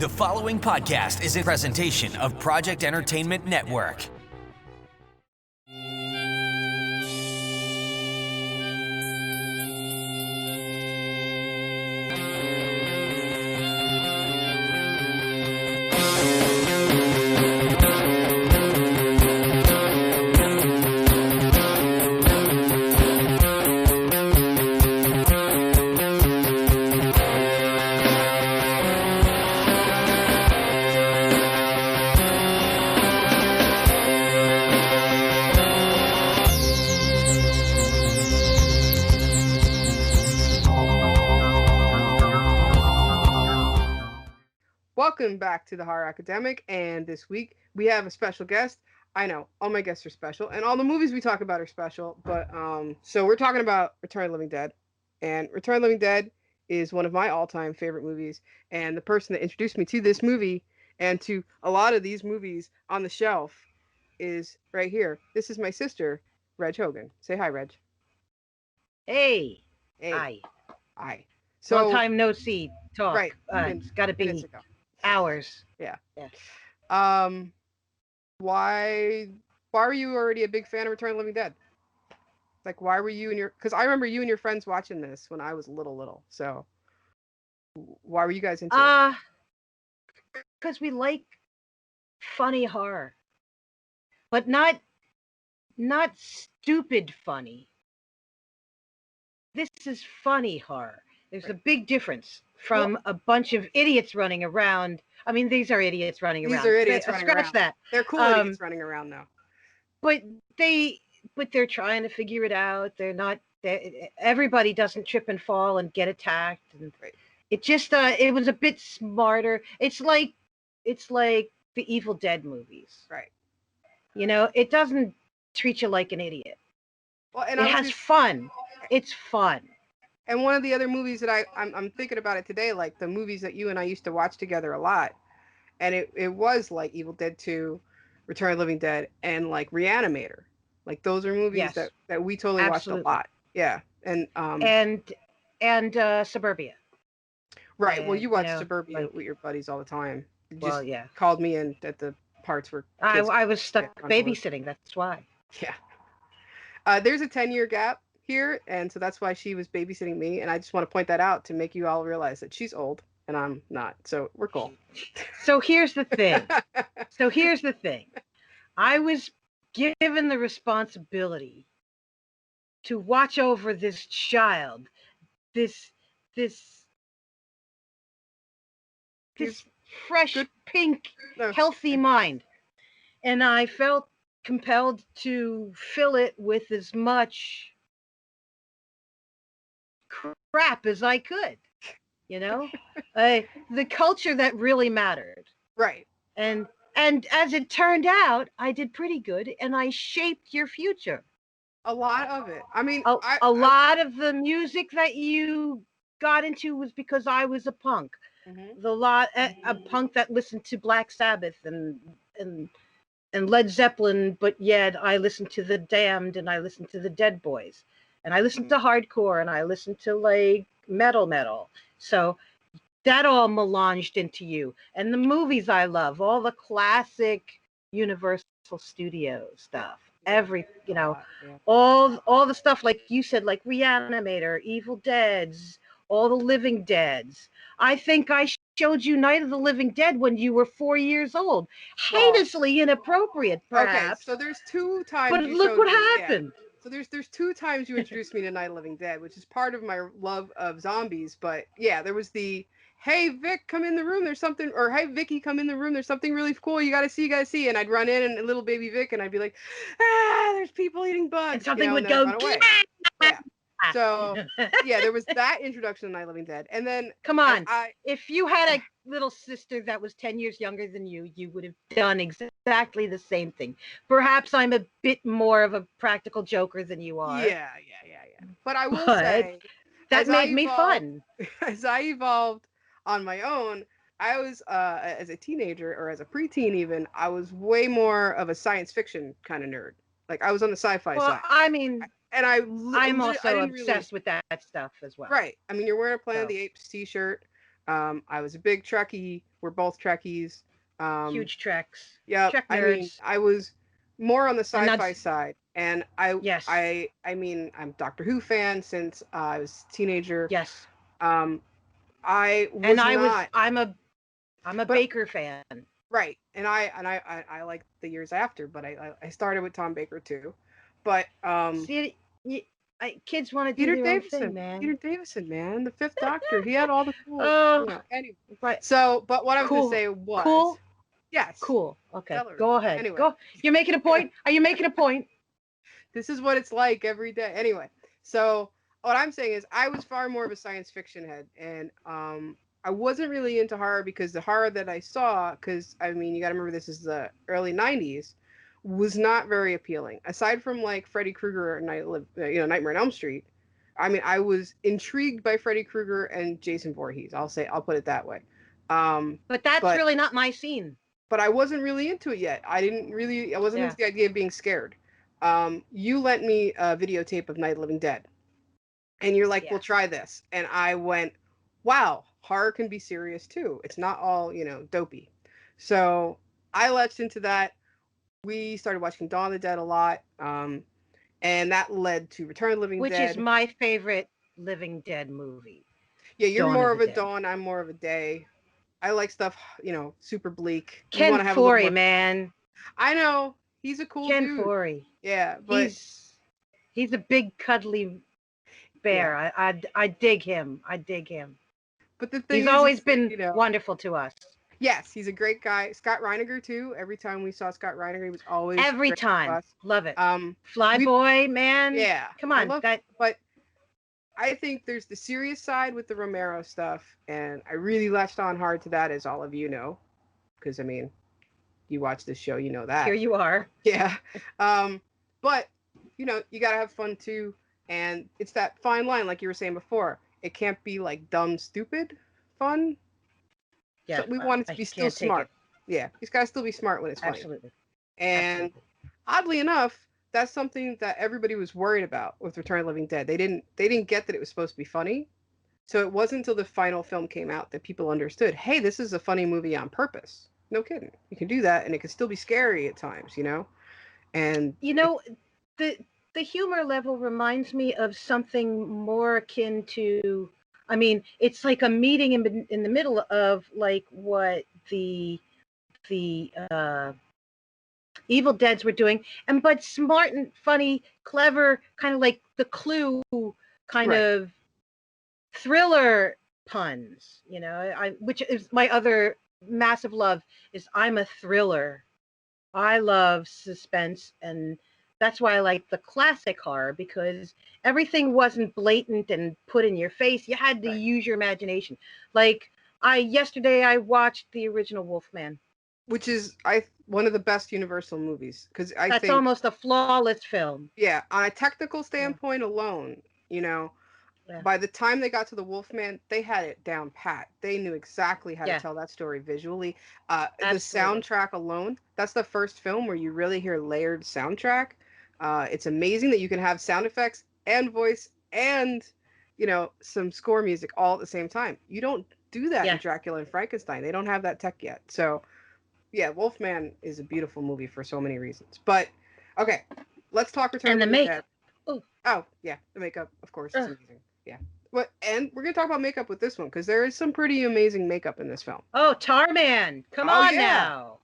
The following podcast is a presentation of Project Entertainment Network. Welcome back to the Horror Academic, and this week we have a special guest. I know all my guests are special, and all the movies we talk about are special. But so we're talking about Return of the Living Dead, and Return of the Living Dead is one of my all-time favorite movies. And the person that introduced me to this movie and to a lot of these movies on the shelf is right here. This is my sister, Reg Hogan. Say hi, Reg. Hey. Hey. Hi. Hi. Long time no see. Talk. Right. It's got to be hours. Yeah. Yeah. Why were you already a big fan of Return of the Living Dead? Like, why were you and your... Because I remember you and your friends watching this when I was little. So, why were you guys into it? Because we like funny horror. But not stupid funny. This is funny horror. There's a big difference from a bunch of idiots running around. I mean, these are idiots running around. These are idiots running around. Scratch that. They're cool idiots running around now. But they're trying to figure it out. They're not. Everybody doesn't trip and fall and get attacked. And it just it was a bit smarter. It's like the Evil Dead movies. Right. You know, it doesn't treat you like an idiot. Well, and it has fun. It's fun. And one of the other movies that I'm thinking about it today, like the movies that you and I used to watch together a lot, and it was like Evil Dead 2, Return of the Living Dead, and like Reanimator. Like those are movies that we totally watched a lot. Yeah. And Suburbia. Right. Well, you watched Suburbia with your buddies all the time. You just yeah. Called me in at the parts where I was stuck babysitting. That's why. Yeah. There's a 10-year gap here, and so that's why she was babysitting me, and I just want to point that out to make you all realize that she's old and I'm not, so we're cool. So here's the thing. I was given the responsibility to watch over this child, this fresh, pink, healthy mind, and I felt compelled to fill it with as much crap as I could, you know, the culture that really mattered. Right. And as it turned out, I did pretty good, and I shaped your future. A lot of it. I mean, a lot of the music that you got into was because I was a punk. Mm-hmm. A punk that listened to Black Sabbath and Led Zeppelin, but yet I listened to the Damned and I listened to the Dead Boys. And I listened to hardcore, and I listened to like metal. So that all melanged into you. And the movies I love, all the classic Universal Studio stuff. All the stuff like you said, like Reanimator, Evil Deads, all the Living Deads. I think I showed you Night of the Living Dead when you were 4 years old. Heinously inappropriate, perhaps. Okay, so there's 2 times. But look what happened. Yeah. So there's 2 times you introduced me to Night of the Living Dead, which is part of my love of zombies. But yeah, there was the, hey Vic, come in the room, there's something, or hey Vicky, come in the room, there's something really cool, you gotta see. And I'd run in, and little baby Vic, and I'd be like, there's people eating bugs. And something would go, yeah. So yeah, there was that introduction to Night of the Living Dead. And then come on, if you had a little sister that was 10 years younger than you, you would have done exactly the same thing. Perhaps I'm a bit more of a practical joker than you are. Yeah. But I will say that made me fun. As I evolved on my own, I was as a teenager, or as a preteen even, I was way more of a science fiction kind of nerd. Like I was on the sci-fi side. I mean, and I'm also obsessed with that stuff as well. Right. I mean, you're wearing a Planet of the Apes t-shirt. I was a big Trekkie. We're both Trekkies. Huge treks. Yeah, Trek I mean, nerds. I was more on the And sci-fi that's side, and I, yes. I, I mean, I'm Doctor Who fan since I was a teenager. Yes. Um, I And was not, I'm a but Baker fan. right, and I like the years after, but I started with Tom Baker too, but See, kids want to do Peter their own thing, Davison, man. Peter Davison, man, the Fifth Doctor, he had all the cool, Oh, anyway. right. So, but what I was gonna Cool. say was, Cool. yes, Cool. Okay. celery. Go ahead. Anyway, Go. You're making a point. Are you making a point? this is what it's like every day. Anyway, so what I'm saying is I was far more of a science fiction head, and I wasn't really into horror because the horror that I saw, because I mean you got to remember this is the early '90s, was not very appealing. Aside from like Freddy Krueger or Nightmare on Elm Street. I mean, I was intrigued by Freddy Krueger and Jason Voorhees. I'll put it that way. But that's But really not my scene. I wasn't really into it yet. I wasn't Yeah. into the idea of being scared. You lent me a videotape of Night of the Living Dead, and you're like, Yeah. "We'll try this," and I went, "Wow, horror can be serious too. It's not all dopey." So I latched into that. We started watching Dawn of the Dead a lot, and that led to Return of the Living Which is Dead. my favorite Living Dead movie. Yeah, you're Dawn more of of the a Dead. Dawn. I'm more of a Day. I like stuff, super bleak. You Ken want to have a little Forey, more. man. I know he's a cool Ken dude. Forey. Yeah, but He's a big cuddly bear. yeah. I dig him. I dig him. But the thing He's is, always been wonderful to us. yes, he's a great guy. Scott Reiniger too. Every time we saw Scott Reiniger, he was always Every great to time. us. Love it. We Flyboy, man. yeah, Come I on. love, but I think there's the serious side with the Romero stuff, and I really latched on hard to that, as all of you know, because I mean, you watch this show, you know Here that. you are. Yeah, but you gotta have fun too, and it's that fine line, like you were saying before. It can't be like dumb, stupid fun. Yeah, So we want it to I be still can't take smart. it. Yeah, it's got to still be smart when it's funny. Absolutely. And Absolutely. oddly enough, that's something that everybody was worried about with Return of the Living Dead. They didn't get that it was supposed to be funny. So it wasn't until the final film came out that people understood, hey, this is a funny movie on purpose. No kidding. You can do that and it can still be scary at times. And the the humor level reminds me of something more akin to, I mean, it's like a meeting in the middle of like what the Evil Deads were doing, but smart and funny, clever, kind of like the Clue kind right. of thriller puns. Which is my other massive love is I'm a thriller. I love suspense, and that's why I like the classic horror, because everything wasn't blatant and put in your face. You had to Right. use your imagination. Like yesterday I watched the original Wolfman. Which is one of the best Universal movies, because I That's think, almost a flawless film. yeah, on a technical Yeah. standpoint alone, Yeah. by the time they got to the Wolfman, they had it down pat. They knew exactly how to Yeah. tell that story visually. The Absolutely. soundtrack alone, that's the first film where you really hear layered soundtrack. It's amazing that you can have sound effects and voice and, some score music all at the same time. You don't do that in Yeah. Dracula and Frankenstein. They don't have that tech yet. So, yeah, Wolfman is a beautiful movie for so many reasons. But, okay, let's talk Return And of the the Living Dead. makeup. Oh, yeah, the makeup, of course, is Ugh. amazing. Yeah. And we're going to talk about makeup with this one, because there is some pretty amazing makeup in this film. Oh, Tarman. Come Oh, on yeah. now.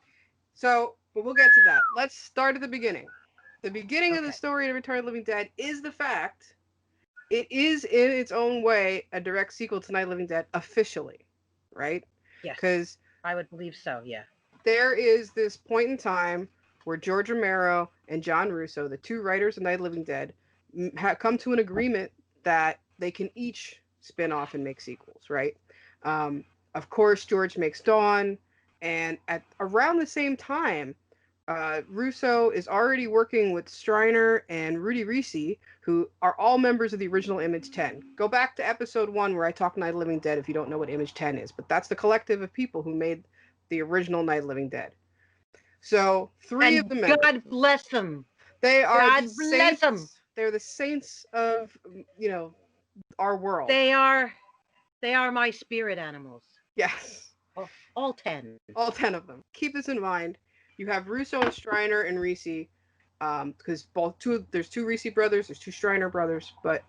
So, but we'll get to that. Let's start at the beginning. The beginning of the Okay. story of Return of the Living Dead is the fact it is, in its own way, a direct sequel to Night of the Living Dead officially, right? Yes. Because I would believe so, yeah. there is this point in time where George Romero and John Russo, the two writers of Night of the Living Dead, come to an agreement that they can each spin off and make sequels, right? Of course, George makes Dawn, and at around the same time, Russo is already working with Striner and Rudy Ricci, who are all members of the original Image 10. Go back to episode 1 where I talk Night of the Living Dead if you don't know what Image 10 is, but that's the collective of people who made the original Night of the Living Dead. So three of the members. God bless them. They are God the bless saints. them. They're the saints of our world. They are They are my spirit animals. Yes. All 10. All 10 of them. Keep this in mind. You have Russo and Striner and Risi, because there's two Risi brothers, there's two Striner brothers, but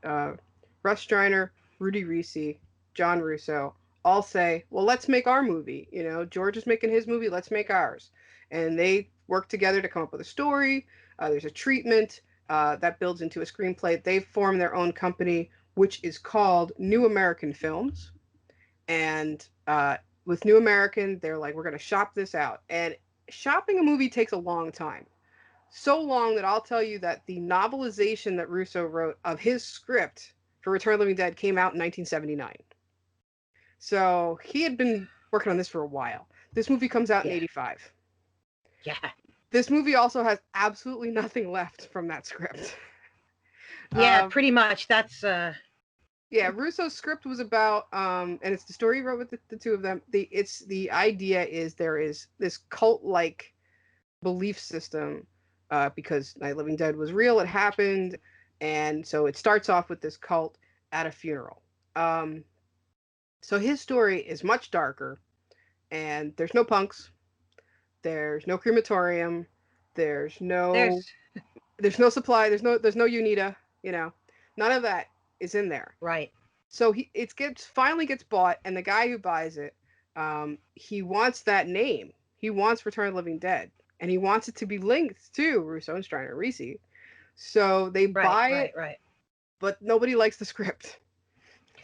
Russ Striner, Rudy Risi, John Russo all say, well, let's make our movie. You know, George is making his movie, let's make ours. And they work together to come up with a story. There's a treatment that builds into a screenplay. They form their own company, which is called New American Films. And with New American, they're like, we're going to shop this out. And shopping a movie takes a long time. So long that I'll tell you that the novelization that Russo wrote of his script for Return of the Living Dead came out in 1979. So he had been working on this for a while. This movie comes out in 85. Yeah. This movie also has absolutely nothing left from that script. Yeah, pretty much. That's Yeah, Russo's script was about, and it's the story he wrote with the two of them. The idea is there is this cult-like belief system, because Night of the Living Dead was real, it happened, and so it starts off with this cult at a funeral. So his story is much darker, and there's no punks, there's no crematorium, there's no supply, there's no Unita, you know, none of that is in there. right. So finally gets bought, and the guy who buys it, he wants that name. He wants Return of the Living Dead, and he wants it to be linked to Russo and Striner Risi. So they buy it, Right. but nobody likes the script.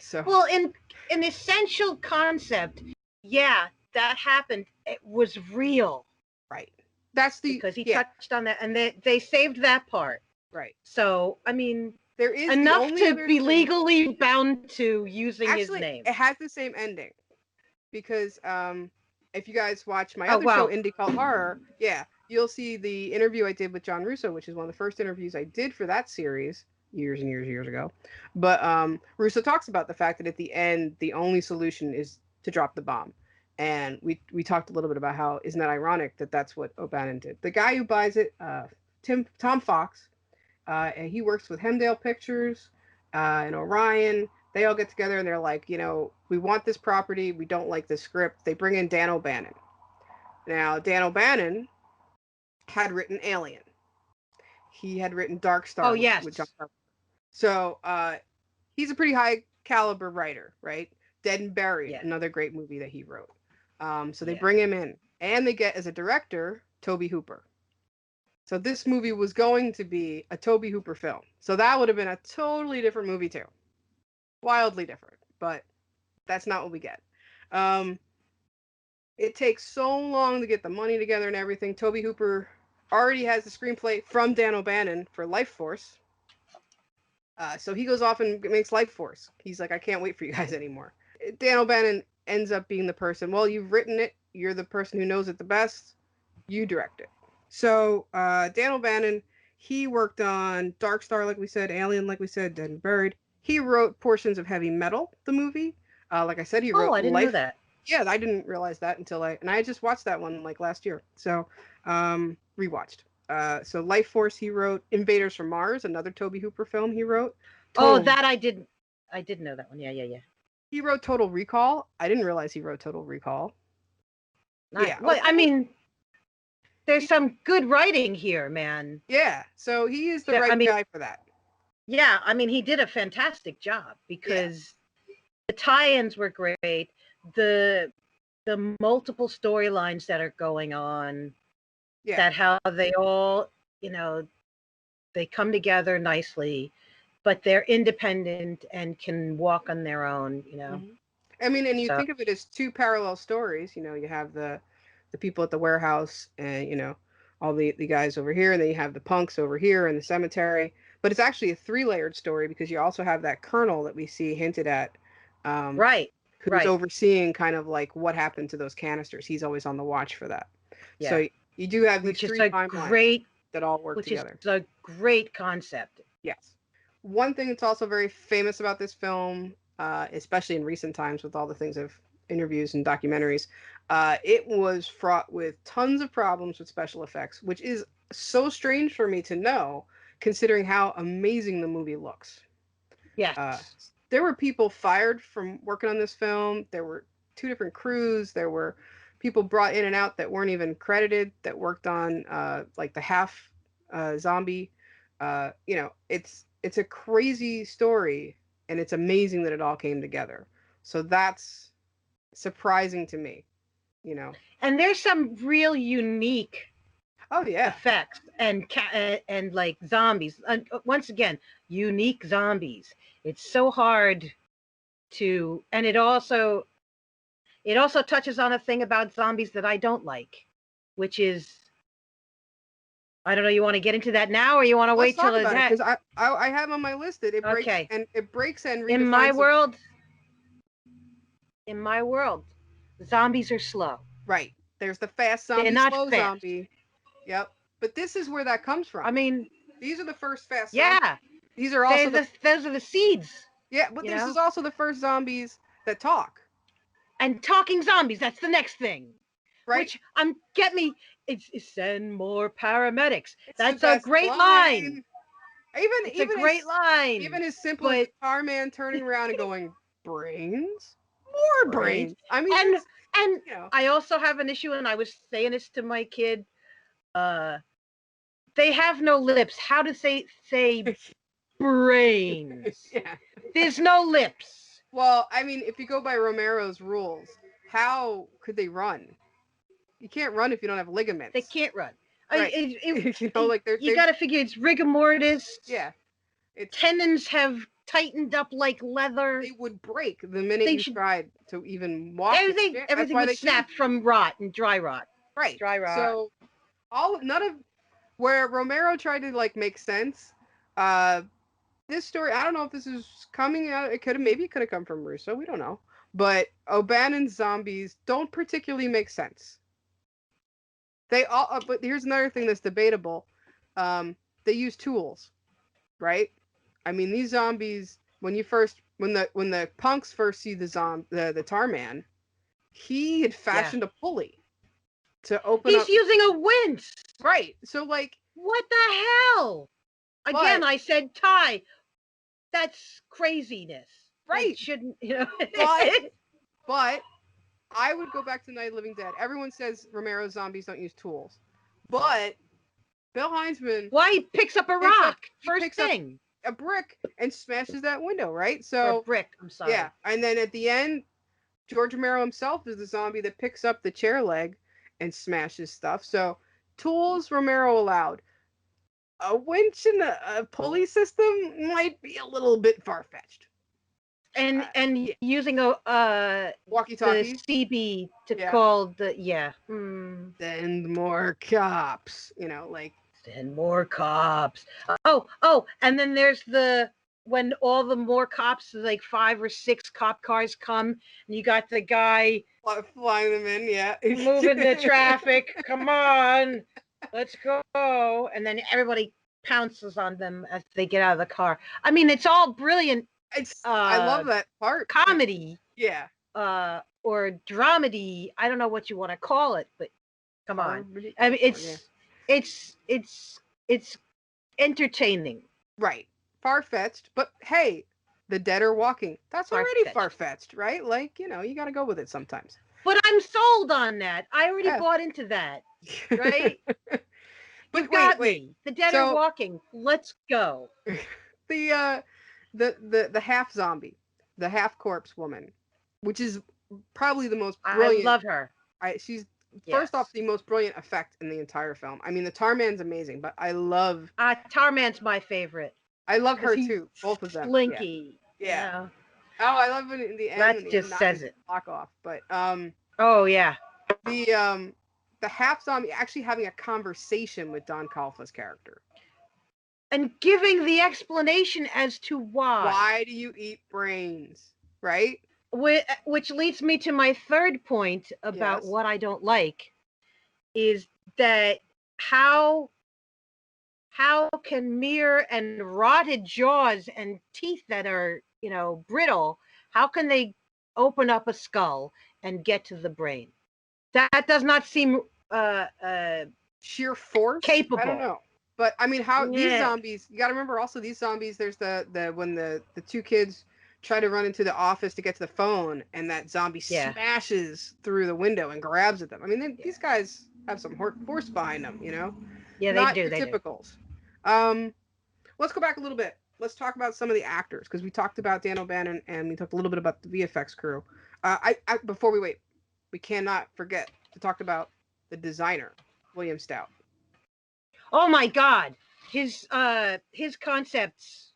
So Well, in an essential concept, yeah, that happened. It was real. right, that's because he touched on that, and they saved that part. Right. So I mean, there is enough to be legally bound to using his name. It has the same ending, because if you guys watch my other show, Indie Cult Horror, yeah, you'll see the interview I did with John Russo, which is one of the first interviews I did for that series years and years ago. But Russo talks about the fact that at the end, the only solution is to drop the bomb. And we talked a little bit about how, isn't that ironic that that's what O'Bannon did. The guy who buys it, Tom Fox, and he works with Hemdale Pictures and Orion. They all get together and they're like, you know, we want this property. We don't like this script. They bring in Dan O'Bannon. Now, Dan O'Bannon had written Alien. He had written Dark Star. Oh, yes. With John Carpenter. So he's a pretty high caliber writer, right? Dead and Buried, another great movie that he wrote. So they bring him in, and they get as a director Tobe Hooper. So this movie was going to be a Tobe Hooper film. So that would have been a totally different movie too. Wildly different, but that's not what we get. It takes so long to get the money together and everything. Tobe Hooper already has the screenplay from Dan O'Bannon for Life Force. So he goes off and makes Life Force. He's like, I can't wait for you guys anymore. Dan O'Bannon ends up being the person, well, you've written it. You're the person who knows it the best. You direct it. So Dan O'Bannon, he worked on Dark Star, like we said, Alien, like we said, Dead and Buried. He wrote portions of Heavy Metal, the movie. Like I said, he wrote. Oh, I didn't know that. Yeah, I didn't realize that until I just watched that one like last year. So rewatched. So Life Force, he wrote. Invaders from Mars, another Tobe Hooper film he wrote. That I didn't know that one. Yeah. He wrote Total Recall. I didn't realize he wrote Total Recall. Yeah. Well, I mean, there's some good writing here, man. Yeah. So he is the guy for that. Yeah, I mean, he did a fantastic job because the tie-ins were great. The multiple storylines that are going on, that how they all, you know, they come together nicely, but they're independent and can walk on their own, you know. Mm-hmm. I mean, and you think of it as two parallel stories. You know, you have the people at the warehouse and, you know, all the guys over here, and then you have the punks over here in the cemetery. But it's actually a 3-layered story because you also have that colonel that we see hinted at. Who's overseeing kind of like what happened to those canisters. He's always on the watch for that. Yeah. So you do have these three timelines that all work together. Which is a great concept. Yes. One thing that's also very famous about this film, especially in recent times with all the things of interviews and documentaries, it was fraught with tons of problems with special effects, which is so strange for me to know, considering how amazing the movie looks. Yes. there were people fired from working on this film. There were 2 different crews. There were people brought in and out that weren't even credited that worked on like the half zombie. You know, it's a crazy story, and it's amazing that it all came together. So that's surprising to me, you know. And there's some real unique Oh yeah. effects and like zombies. Once again, unique zombies. It's so hard to, and it also touches on a thing about zombies that I don't like, which is, I don't know. You want to get into that now, or you want to wait till it's because I have on my list that it breaks Okay. and redefines in my world. In my world, zombies are slow. Right. There's the fast zombie, They're not slow fast. zombie. Yep. But this is where that comes from. I mean, these are the first fast yeah. zombies. These are also those are the seeds. Yeah, but this is also the first zombies that talk. And talking zombies, that's the next thing. Right. Which get me, it's send more paramedics. It's that's a great line. It's a great line. Even as simple as the car man turning around and going, brains? More brains. I mean, and you know. I also have an issue, and I was saying this to my kid. They have no lips. How do they say brains? Yeah. There's no lips. Well, I mean, if you go by Romero's rules, how could they run? You can't run if you don't have ligaments. They can't run. Right. You know, like you got to figure it's rigor mortis. Yeah. Tendons have tightened up like leather. They would break the minute you tried to even walk. Everything would snap from rot and dry rot. Right. Dry rot. So none of where Romero tried to like make sense. This story, I don't know if this is coming out. It could have come from Russo. We don't know. But O'Bannon's zombies don't particularly make sense. They all. But here's another thing that's debatable. They use tools, right? I mean, these zombies. When the punks first see the tar man, he had fashioned a pulley to open up. He's using a winch. Right. So like. What the hell? Again, I said Ty. That's craziness. Right. It shouldn't, you know. But I would go back to Night of the Living Dead. Everyone says Romero's zombies don't use tools. But Bill Heinzman. Why he picks up a rock first thing. A brick and smashes that window, right? So or a brick, I'm sorry. Yeah. And then at the end, George Romero himself is the zombie that picks up the chair leg and smashes stuff. So tools Romero allowed. A winch and a pulley system might be a little bit far-fetched. And using a walkie-talkie, the CB to call the Send more cops, you know, like send more cops. Oh, and then there's when all the more cops, like 5 or 6 cop cars come, and you got the guy flying them in, moving the traffic. Come on, let's go. And then everybody pounces on them as they get out of the car. I mean, it's all brilliant. I love that part. Comedy. Yeah. Or dramedy. I don't know what you want to call it, but come on. I mean, it's entertaining. Right. Far-fetched, but hey, the dead are walking. That's already far-fetched, right? Like, you know, you got to go with it sometimes. But I'm sold on that. I already bought into that. Right? But wait. The dead are walking. Let's go. The half zombie, the half corpse woman, which is probably the most brilliant. I love her. She's first off the most brilliant effect in the entire film. I mean, the Tar Man's amazing, but I love Tar Man's my favorite. I love her too. Both of them. Slinky. Yeah. Oh, I love it in the end. That just says it. Lock off, but Oh yeah. The half zombie actually having a conversation with Don Calfa's character. And giving the explanation as to why. Why do you eat brains? Right? Which leads me to my third point about what I don't like is that how can mere and rotted jaws and teeth that are, you know, brittle, how can they open up a skull and get to the brain? That does not seem sheer force capable. I don't know. But I mean, these zombies, you got to remember also these zombies, there's when the 2 kids try to run into the office to get to the phone, and that zombie smashes through the window and grabs at them. I mean, these guys have some force behind them, you know? Yeah, they Not do. your They typicals. Let's go back a little bit. Let's talk about some of the actors, because we talked about Dan O'Bannon and we talked a little bit about the VFX crew. Before we wait, we cannot forget to talk about the designer, William Stout. Oh my God, his concepts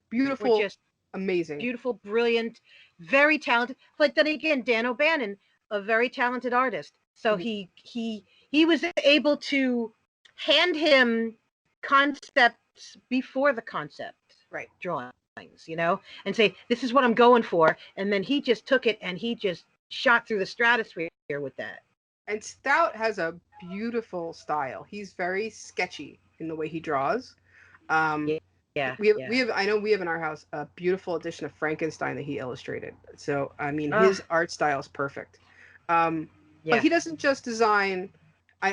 Beautiful, were just amazing, beautiful, brilliant, very talented. But then again, Dan O'Bannon, a very talented artist, so he was able to hand him concepts before the concept drawings, you know, and say, this is what I'm going for, and then he just took it and he just shot through the stratosphere with that. And Stout has a beautiful style. He's very sketchy in the way he draws. We have. I know we have in our house a beautiful edition of Frankenstein that he illustrated. So I mean, his art style is perfect. But he doesn't just design.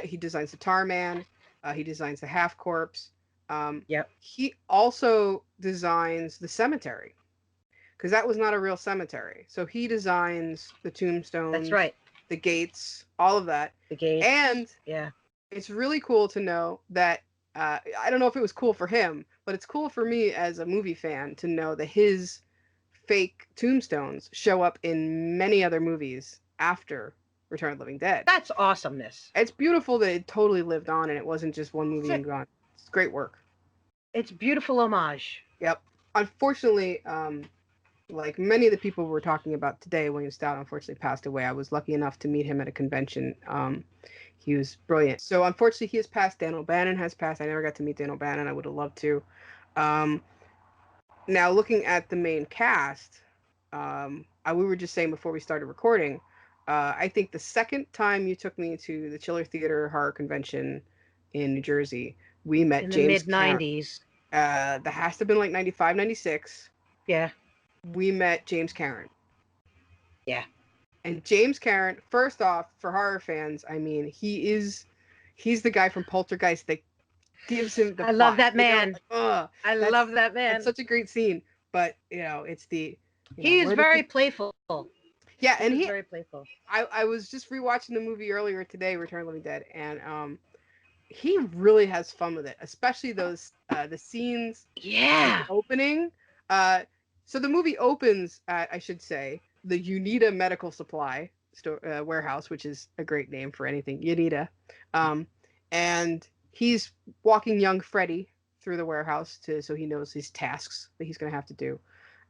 He designs the Tar Man. He designs the Half Corpse. He also designs the cemetery, because that was not a real cemetery. So he designs the tombstones. That's right. The gates, all of that. The gates. And it's really cool to know that, I don't know if it was cool for him, but it's cool for me as a movie fan to know that his fake tombstones show up in many other movies after Return of the Living Dead. That's awesomeness. It's beautiful that it totally lived on and it wasn't just one movie and gone. It's great work. It's beautiful homage. Yep. Unfortunately, like many of the people we're talking about today, William Stout unfortunately passed away. I was lucky enough to meet him at a convention. He was brilliant. So unfortunately, he has passed. Dan O'Bannon has passed. I never got to meet Dan O'Bannon. I would have loved to. Now, looking at the main cast, we were just saying before we started recording, I think the second time you took me to the Chiller Theater Horror Convention in New Jersey, we met in James the mid-90s. That has to have been like 95, 96. Yeah. We met James Caron. Yeah. And James Caron, first off, for horror fans, I mean, he's the guy from Poltergeist that gives him the plot. Love that man. You know, I love that man. It's such a great scene. But, you know, it's the... He is very playful. Yeah, and he's very playful. I was just rewatching the movie earlier today, Return of the Living Dead, and he really has fun with it, especially those the scenes. Yeah. The opening. So the movie opens at, I should say, the Unita Medical Supply store warehouse, which is a great name for anything, Unita. And he's walking young Freddy through the warehouse so he knows his tasks that he's going to have to do.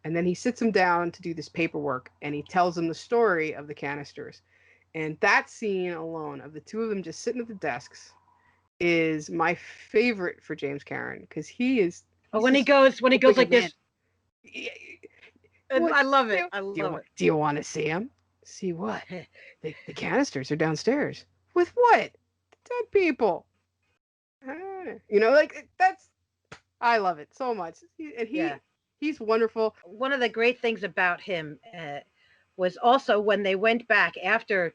And then he sits him down to do this paperwork, and he tells him the story of the canisters. And that scene alone of the two of them just sitting at the desks is my favorite for James Caron, because when he goes like this. I love it. Do you want to see him? See what? The canisters are downstairs. With what? Dead people. You know, like I love it so much. He's wonderful. One of the great things about him was also when they went back after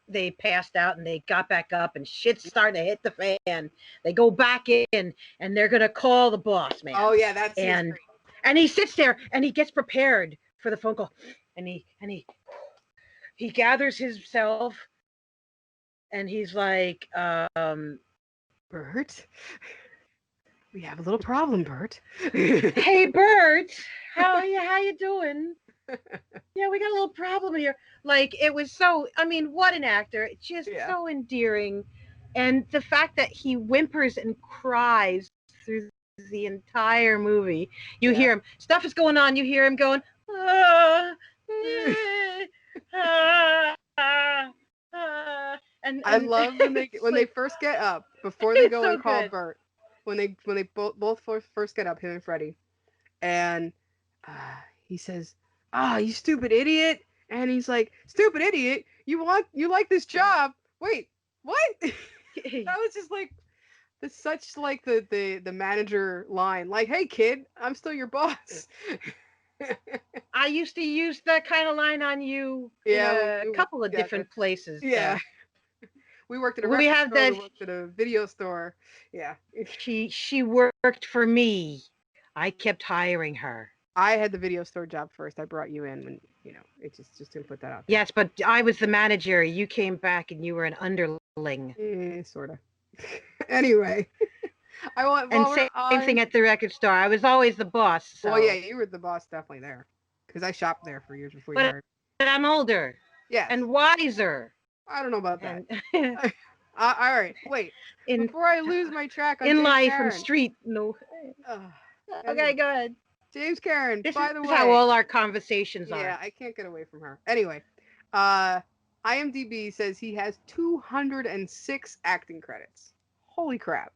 they passed out and they got back up and shit's starting to hit the fan. They go back in and they're gonna call the boss man. Oh yeah, that's great. And he sits there and he gets prepared for the phone call, and he gathers himself, and he's like, Bert, we have a little problem, Bert. Hey, Bert, how you doing? Yeah, we got a little problem here. Like, it was so, I mean, what an actor. Just so endearing. And the fact that he whimpers and cries through the entire movie. You hear him, stuff is going on, you hear him going, and I love when they first get up, before they go and call Bert, when they both first get up, him and Freddy, and he says, you stupid idiot. And he's like, stupid idiot, you like this job? Wait, what? That was just like such like the manager line, like, hey kid, I'm still your boss. I used to use that kind of line on you in a couple of different places. Yeah. We worked at a restaurant store, we worked at a video store. Yeah. She worked for me. I kept hiring her. I had the video store job first. I brought you in when it just didn't put that out there. Yes, but I was the manager. You came back and you were an underling. Sort of. Anyway, I want. And Well, same thing at the record store. I was always the boss. So. Well, yeah, you were the boss definitely there, because I shopped there for years before you hired. But I'm older. Yes. And wiser. I don't know about that. All right, wait. Before I lose my track on in James life Karen. and street, no. Okay, go ahead. James Karen. This by the is way, how all our conversations are. Yeah, I can't get away from her. Anyway, IMDb says he has 206 acting credits. Holy crap!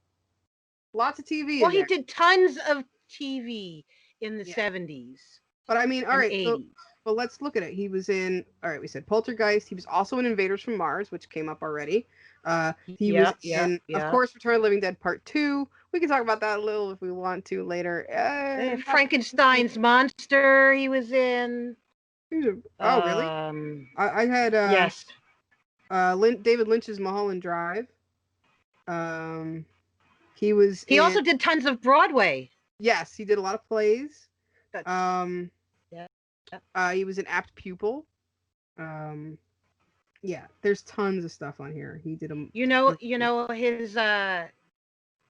Lots of TV. Well, he did tons of TV in the 70s. But I mean, all right. 80s. Well, let's look at it. He was in. All right, we said Poltergeist. He was also in Invaders from Mars, which came up already. He was in, of course, Return of the Living Dead Part 2. We can talk about that a little if we want to later. Frankenstein's Monster. He was in. Really? I had yes. David Lynch's Mulholland Drive. He was. He also did tons of Broadway. Yes, he did a lot of plays. Yeah. He was an apt pupil. Yeah, there's tons of stuff on here. He did a.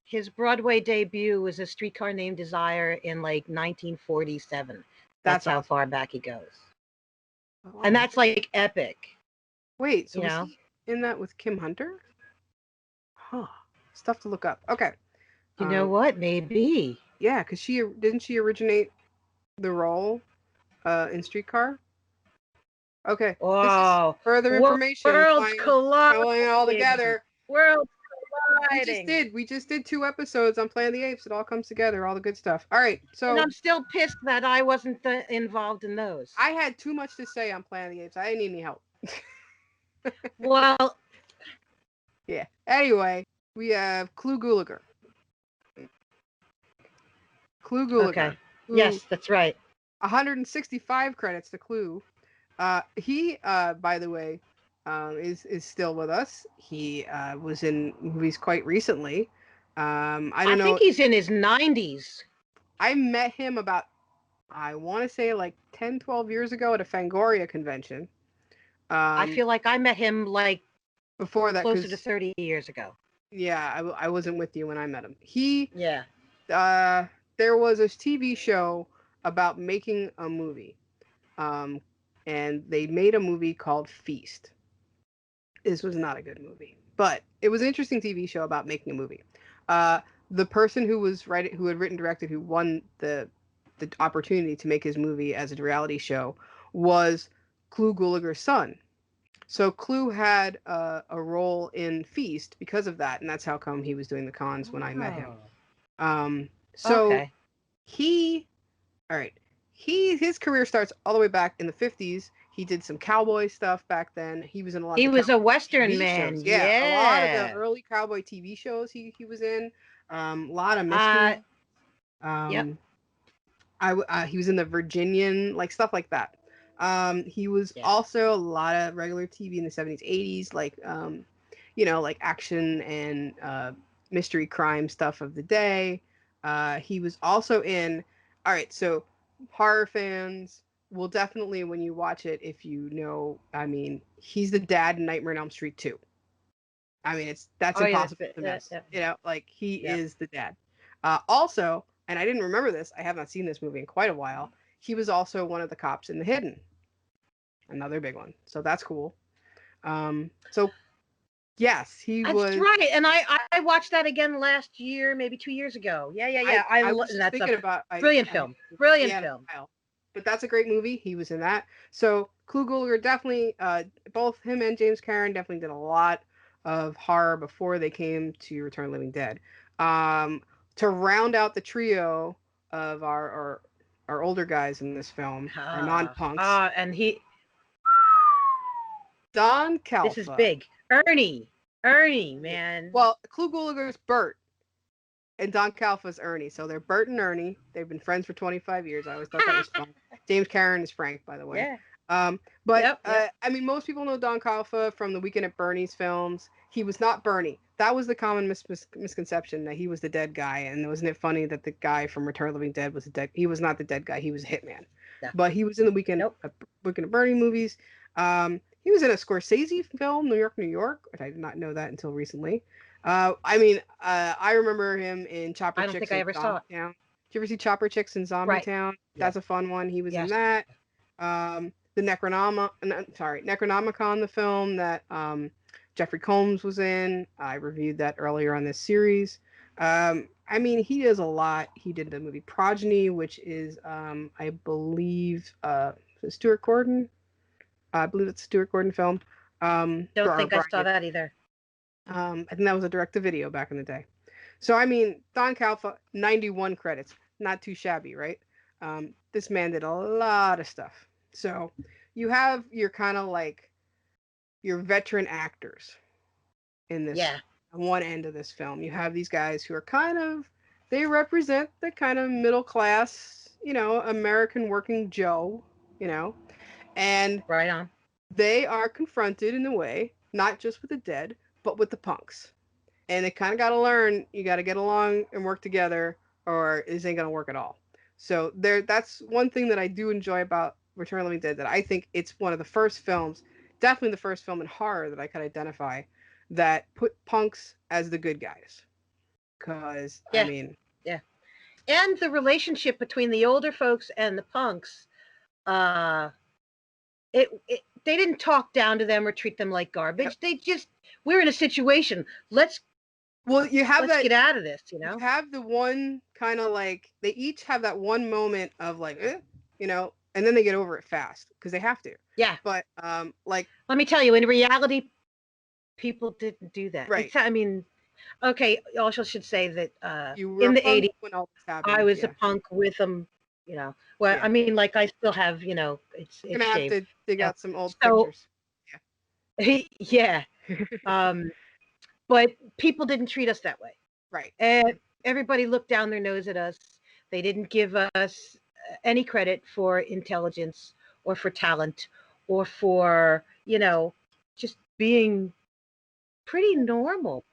His Broadway debut was A Streetcar Named Desire in like 1947. That's how far back he goes. Oh, and that's like epic. Wait, so was he in that with Kim Hunter? Huh. Stuff to look up. Okay. You know what? Maybe. Yeah, because didn't she originate the role in Streetcar? Okay. Wow. This is further information. Worlds colliding. Going all together. Worlds colliding. We just did 2 episodes on Planet of the Apes. It all comes together. All the good stuff. All right. So. And I'm still pissed that I wasn't involved in those. I had too much to say on Planet of the Apes. I didn't need any help. Well. Yeah. Anyway, we have Clu Gulager. Clu Gulager. Okay. Yes, that's right. 165 credits to Clu. He, by the way, is still with us. He was in movies quite recently. I think he's in his 90s. I met him about, I want to say like 10, 12 years ago at a Fangoria convention. I feel like I met him like before that, closer to 30 years ago. Yeah, I wasn't with you when I met him. There was a TV show about making a movie. And they made a movie called Feast. This was not a good movie, but it was an interesting TV show about making a movie. The person who had written, directed, who won the opportunity to make his movie as a reality show was Clu Gulager's son. So Clu had a role in Feast because of that, and that's how come he was doing the cons when I met him. His career starts all the way back in the 50s. He did some cowboy stuff back then. He was in a lot. He was a Western TV man. Shows. Yeah, a lot of the early cowboy TV shows he was in. A lot of mystery. He was in the Virginian, like stuff like that. He was also a lot of regular TV in the 70s, 80s, like like action and mystery crime stuff of the day. He was also in. All right, so horror fans will definitely, when you watch it, if you know, I mean, he's the dad in Nightmare on Elm Street 2. I mean, that's impossible to miss. He is the dad. Also, and I didn't remember this, I have not seen this movie in quite a while, he was also one of the cops in The Hidden. Another big one. So that's cool. Yes, That's right, and I watched that again last year, maybe 2 years ago. Yeah. I was thinking about brilliant film. But that's a great movie. He was in that. So Clu Gulager definitely, both him and James Karen definitely did a lot of horror before they came to Return of the Living Dead. To round out the trio of our older guys in this film, our non-punks. And Don Calfa. This is big. Ernie, man. Well, Clu Gulager's Bert, and Don Calfa's Ernie. So they're Bert and Ernie. They've been friends for 25 years. I always thought that was fun. James Karen is Frank, by the way. Yeah. I mean, most people know Don Calfa from the Weekend at Bernie's films. He was not Bernie. that was the common misconception that he was the dead guy. And wasn't it funny that the guy from Return of the Living Dead was the dead? He was not the dead guy. He was a hitman. Yeah. But he was in the Nope. Weekend of Bernie movies. He was in a Scorsese film, New York, New York. I did not know that until recently. I remember him in Chopper I don't Chicks think I in ever saw it. Zombie Town. Did you ever see Chopper Chicks in Zombie Right. Town? Yeah. That's a fun one. He was in Yes. that. The Necronomicon, the film that Jeffrey Combs was in. I reviewed that earlier on this series. I mean, he does a lot. He did the movie Progeny, which is, I believe, Stuart Gordon. I believe it's a Stuart Gordon film. Don't think I saw that either. I think that was a direct-to-video back in the day. So, I mean, Don Calfa, 91 credits. Not too shabby, right? This man did a lot of stuff. So, you have your kind of like your veteran actors in this one end of this film. You have these guys who are they represent the kind of middle class, American working Joe, and right on. They are confronted in a way, not just with the dead, but with the punks. And they kind of got to learn, you got to get along and work together, or this ain't going to work at all. So that's one thing that I do enjoy about Return of the Living Dead, that I think it's one of the first films, definitely the first film in horror that I could identify that put punks as the good guys. Because, yeah. I mean... Yeah. And the relationship between the older folks and the punks, they didn't talk down to them or treat them like garbage. Yep. We're in a situation. Let's get out of this, You have the one kind of like, they each have that one moment of like, and then they get over it fast because they have to. Yeah. But let me tell you, in reality, people didn't do that. Right. Okay. Also, should say that in the 80s, when all this happened, I was a punk with them. Well, yeah. I mean, like I still have, it's gonna shaved. have to dig out some old pictures. Yeah. But people didn't treat us that way. Right. And everybody looked down their nose at us. They didn't give us any credit for intelligence or for talent or for, just being pretty normal,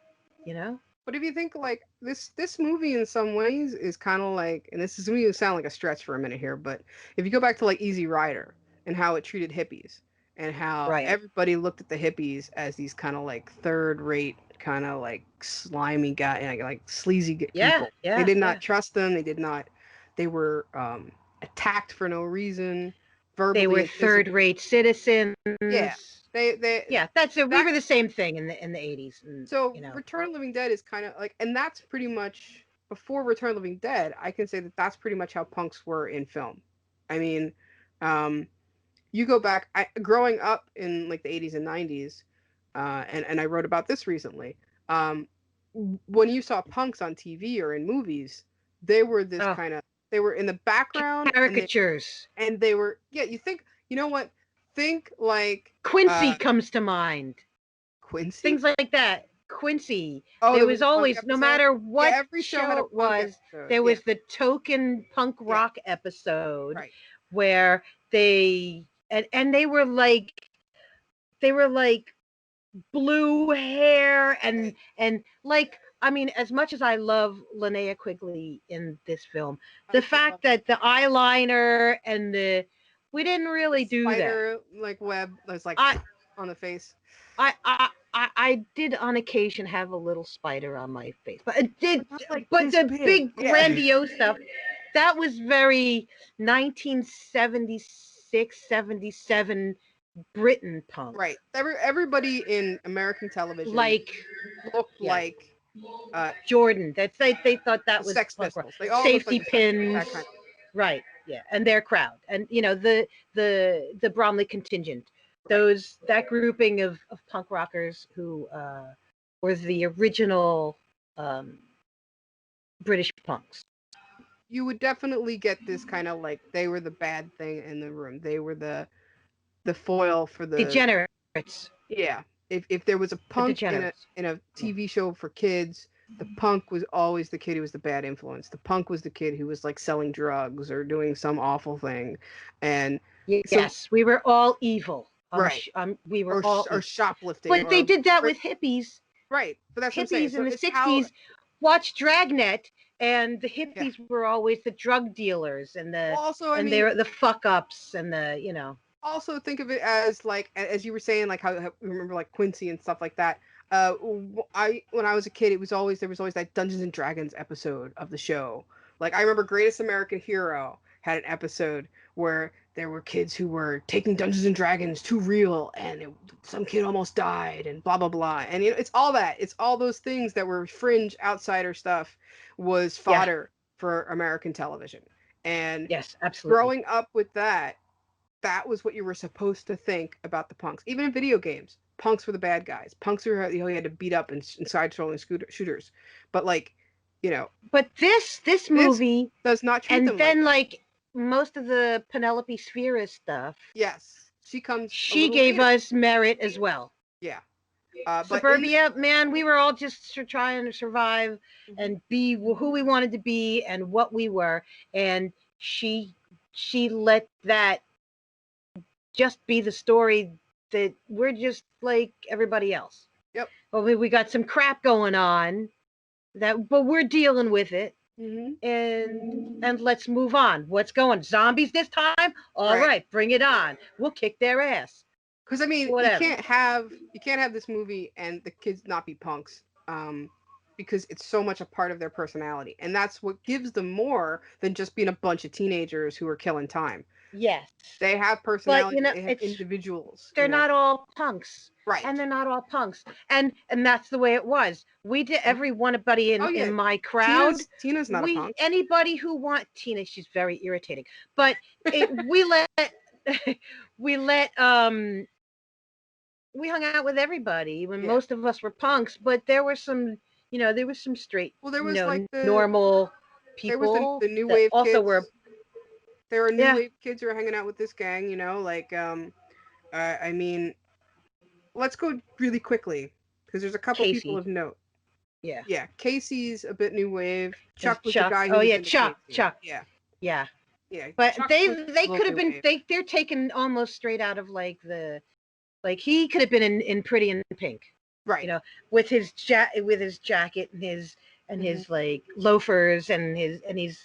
But if you think like this movie in some ways is kind of like, and this is going to sound like a stretch for a minute here, but if you go back to like Easy Rider and how it treated hippies and how everybody looked at the hippies as these kind of like third rate, kind of like slimy guy, like sleazy people. Yeah, they did not trust them. They were attacked for no reason. Verbally, they were third rate citizens. Yeah. We were the same thing in the 80s. And, so Return of the Living Dead is kind of like, and that's pretty much before Return of the Living Dead. I can say that that's pretty much how punks were in film. I mean, you go back, growing up in like the 80s and 90s, and I wrote about this recently. When you saw punks on TV or in movies, they were this they were in the background, caricatures, and they were you think, what? Think like Quincy comes to mind. Quincy, things like that. Quincy. There was always, no matter what every show it was, there was the token punk rock episode where they and they were like blue hair and like, I mean, as much as I love Linnea Quigley in this film, the fact that the eyeliner and we didn't really do that. Like web that's like on the face. I did on occasion have a little spider on my face, but it did. But the big grandiose stuff, that was very 1976, 77 Britain punk. Right. Everybody in American television looked like Jordan. They thought that was Sex Pistols. Safety Pins. Right. Yeah, and their crowd, and the Bromley contingent, that grouping of punk rockers who were the original British punks. You would definitely get this kind of like, they were the bad thing in the room. They were the foil for the degenerates. Yeah. If there was a punk in a TV show for kids, the punk was always the kid who was the bad influence. The punk was the kid who was like selling drugs or doing some awful thing. And we were all evil. Right. We were all shoplifting. But they did that with hippies. Right, but that's what I'm saying. Hippies So in the it's how 60s watched Dragnet, and the yeah. hippies were always the drug dealers and Well, also, I they mean, were the fuck ups and the, you know. also think of it as like as you were saying, like how remember like Quincy and stuff like that. When I was a kid, there was always that Dungeons and Dragons episode of the show. Like I remember Greatest American Hero had an episode where there were kids who were taking Dungeons and Dragons too real, and some kid almost died, and blah blah blah. And you know, it's all that. It's all those things that were fringe outsider stuff was Yeah. fodder for American television. And Yes, absolutely. growing up with that, that was what you were supposed to think about the punks. Even in video games, punks were the bad guys. Punks were you had to beat up and side-scrolling shooters. But like, you know, But this movie does not treat and them then like that. like most of the Penelope Spheris stuff, Yes, she comes a she little gave later. us merit as well. Yeah, but Suburbia, man, we were all just trying to survive and be who we wanted to be and what we were, and she let that just be the story that we're just like everybody else. Yep. Well, we got some crap going on but we're dealing with it. And let's move on. What's going? Zombies this time? All right, bring it on. We'll kick their ass. Because I mean, Whatever. you can't have this movie and the kids not be punks. Because it's so much a part of their personality, and that's what gives them more than just being a bunch of teenagers who are killing time. Yes. They have personality. But, you know, they have individuals. They're not all punks. Right. And they're not all punks. And that's the way it was. We did everybody in my crowd. Tina's not a punk. Anybody who Tina, she's very irritating. But we let we hung out with everybody when most of us were punks, but there were some, there was some straight, there was like normal people. There was the new wave also kids. were. There were new wave kids who were hanging out with this gang, like I mean, let's go really quickly because there's a couple people of note. Yeah. Yeah, Casey's a bit new wave. Chuck was Chuck. the guy who Chuck. Yeah. Yeah. Yeah. But Chuck they could have been wave. they're taken almost straight out of he could have been in Pretty in Pink. Right. With his jacket and his like loafers and his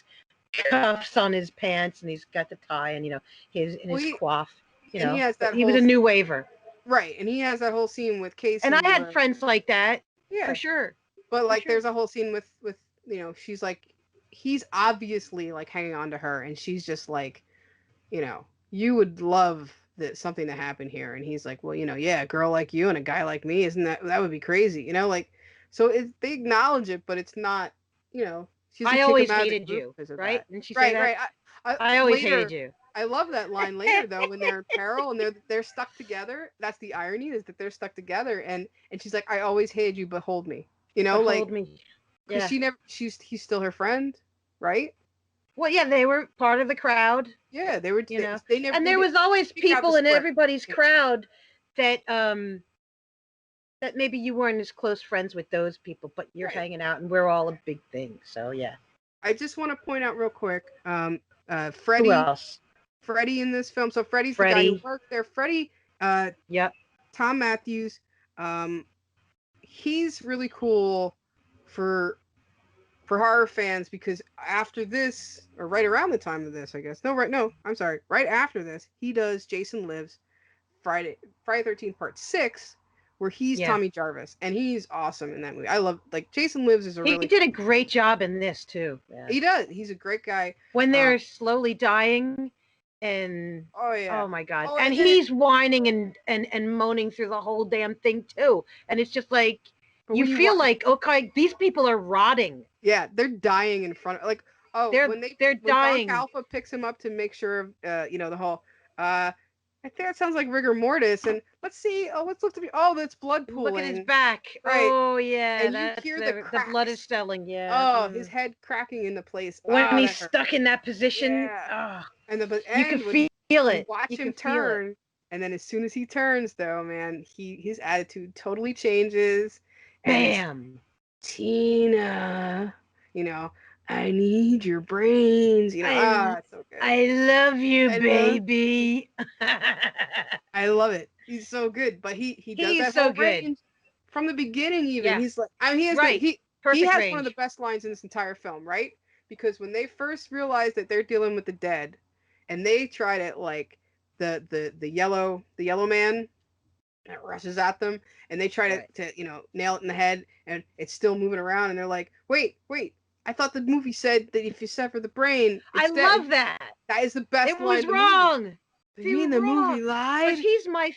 cuffs on his pants, and he's got the tie and his coif. He was a new waver. Right, and he has that whole scene with Casey. And I had friends like that. Yeah, for sure. But there's a whole scene with she's like, he's obviously like hanging on to her, and she's just like, you would love something to happen here, and he's like, well, yeah, a girl like you and a guy like me, that would be crazy, so they acknowledge it, but it's not, I always hated you, right? Didn't she say that? Right. I always hated you. I love that line later though, when they're in peril and they're stuck together. That's the irony, is that they're stuck together, and she's like, I always hated you, but hold me, hold me. Because he's still her friend, right? Well, yeah, they were part of the crowd. Yeah, they were. They never. And there was always people in everybody's crowd that that maybe you weren't as close friends with those people, but you're hanging out, and we're all a big thing. So yeah. I just want to point out real quick, Freddie. Who else? Freddie in this film. So Freddie's the guy who worked there. Freddie. Yep. Tom Matthews. He's really cool for horror fans, because after this, or right around the time of this, I guess. I'm sorry. Right after this, he does Jason Lives, Friday 13th Part 6, where he's Tommy Jarvis, and he's awesome in that movie. I love, Jason Lives is he did a great job in this too. Yeah. He does. He's a great guy. When they're slowly dying, and oh my god, and he's whining and moaning through the whole damn thing too, and it's just like you feel like, okay, these people are rotting. Yeah, they're dying in front of when dying. Doc Alpha picks him up to make sure the whole I think that sounds like rigor mortis, and let's see. Oh, what's left to be? Oh, that's blood pooling. Look at his back. Right. Oh yeah, and you hear the blood is selling. Yeah. Oh, his head cracking into place. When he's stuck in that position. Yeah. And you can feel it. Watch him turn, and then as soon as he turns, though, man, his attitude totally changes. Bam. Tina, I need your brains. It's so good. I love you, baby. I love it. He's so good, but he does that so whole good. range. from the beginning. Even Yeah. he's like, I mean, Right. he Perfect has range. one of the best lines in this entire film, right? Because when they first realize that they're dealing with the dead, and they try to like the yellow man that rushes at them, and they try to nail it in the head, and it's still moving around, and they're like, wait, I thought the movie said that if you sever the brain, it's I dead. love that. That is the best It line was in the movie. wrong. You mean the movie lied? Because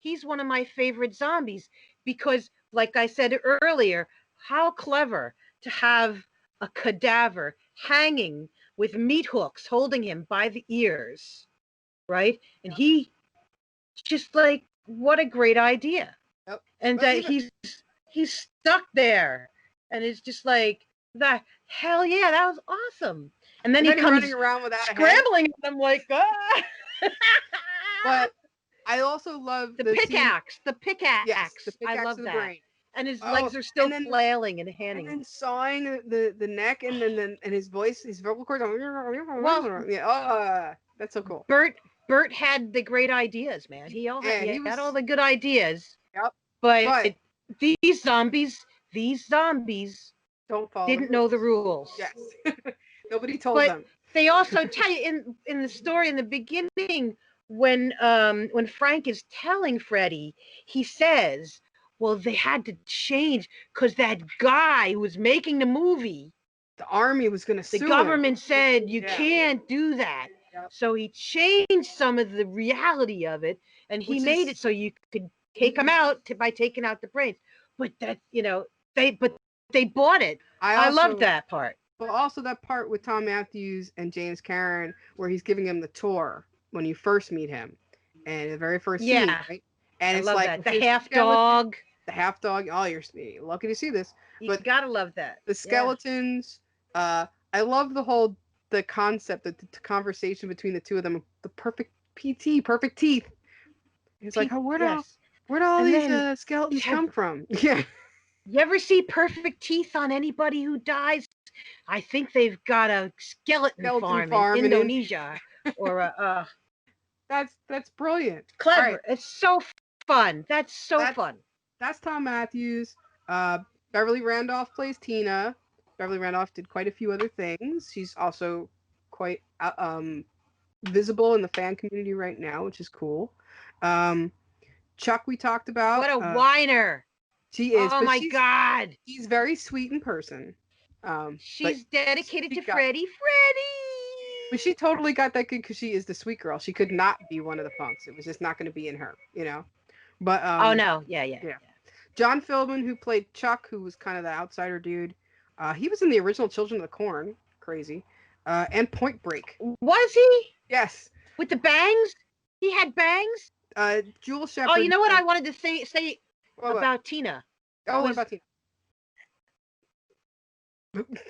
he's one of my favorite zombies. Because, like I said earlier, how clever to have a cadaver hanging with meat hooks holding him by the ears, right? And he just like, what a great idea. Yep. And Well, that he's stuck there, and it's just like, that hell yeah, that was awesome. And then he comes running around without scrambling, and I'm like, ah. But I also love the scene. pickaxe. The pickaxe. Yes, the pickaxe I love to the that. brain. And his legs are still flailing and And handing. then sawing the neck, and then and his voice, his vocal cords. Well, yeah, that's so cool. Bert had the great ideas, man. He had all the good ideas. Yep. But these zombies don't follow didn't know the rules. Yes. Nobody told them. They also tell you in the story in the beginning, when Frank is telling Freddy, he says, well, they had to change because that guy who was making the movie, the army was going to sue him. The government him. said you can't do that. Yep. So he changed some of the reality of it, and he made it so you could take them out by taking out the brains. But that, they bought it. I love that part. But also that part with Tom Matthews and James Karen, where he's giving him the tour when you first meet him, and the very first scene, right? And it's like that. The half dog. The half dog. Oh, you're lucky to see this. You gotta love that. The skeletons. I love the concept, the conversation between the two of them. The perfect perfect teeth. It's like, where'd all these skeletons come from? Yeah. You ever see perfect teeth on anybody who dies? I think they've got a skeleton farm in Indonesia, or That's brilliant. Clever. Right. It's so fun. That's fun. That's Tom Matthews. Beverly Randolph plays Tina. Beverly Randolph did quite a few other things. She's also quite visible in the fan community right now, which is cool. Chuck, we talked about. What a whiner. She is. Oh my God. She's very sweet in person. She's dedicated to Freddy. But she totally got that good because she is the sweet girl. She could not be one of the punks. It was just not going to be in her, But oh no, yeah. John Philbin, who played Chuck, who was kind of the outsider dude. He was in the original Children of the Corn. Crazy. And Point Break. Was he? Yes. With the bangs? He had bangs? Jewel Shepard. Oh, you know what I wanted to say about Tina? Oh, what about Tina?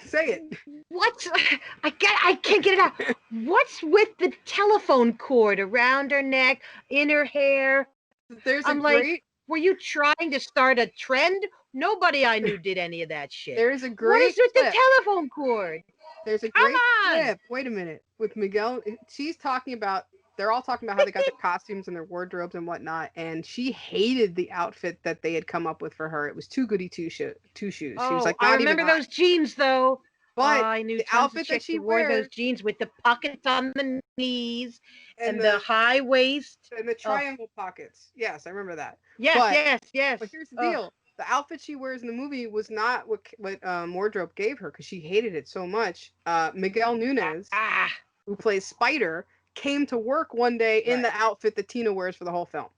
Say it. What's I can't get it out. What's with the telephone cord around her neck, in her hair? Were you trying to start a trend? Nobody I knew did any of that shit. There's a great What is with the telephone cord? There's a great clip. Wait a minute. With Miguel, they're all talking about how they got their costumes and their wardrobes and whatnot, and she hated the outfit that they had come up with for her. It was too goody two shoes. She was like, I remember those jeans though. But I knew the outfit that she wore those jeans with the pockets on the knees and the high waist and the triangle pockets. Yes, I remember that. Yes. But here's the deal: the outfit she wears in the movie was not what wardrobe gave her because she hated it so much. Miguel Nunez, who plays Spider, came to work one day in the outfit that Tina wears for the whole film.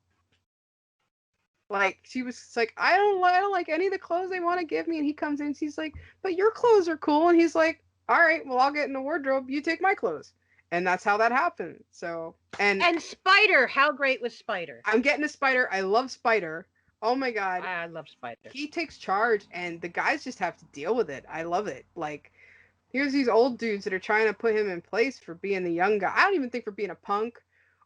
Like, she was like, I don't like any of the clothes they want to give me. And he comes in and she's like, but your clothes are cool. And he's like, all right, well, I'll get in the wardrobe. You take my clothes. And that's how that happened. So, and Spider, how great was Spider? I'm getting a Spider. I love Spider. Oh my God. I love Spider. He takes charge and the guys just have to deal with it. I love it. Like, here's these old dudes that are trying to put him in place for being the young guy. I don't even think for being a punk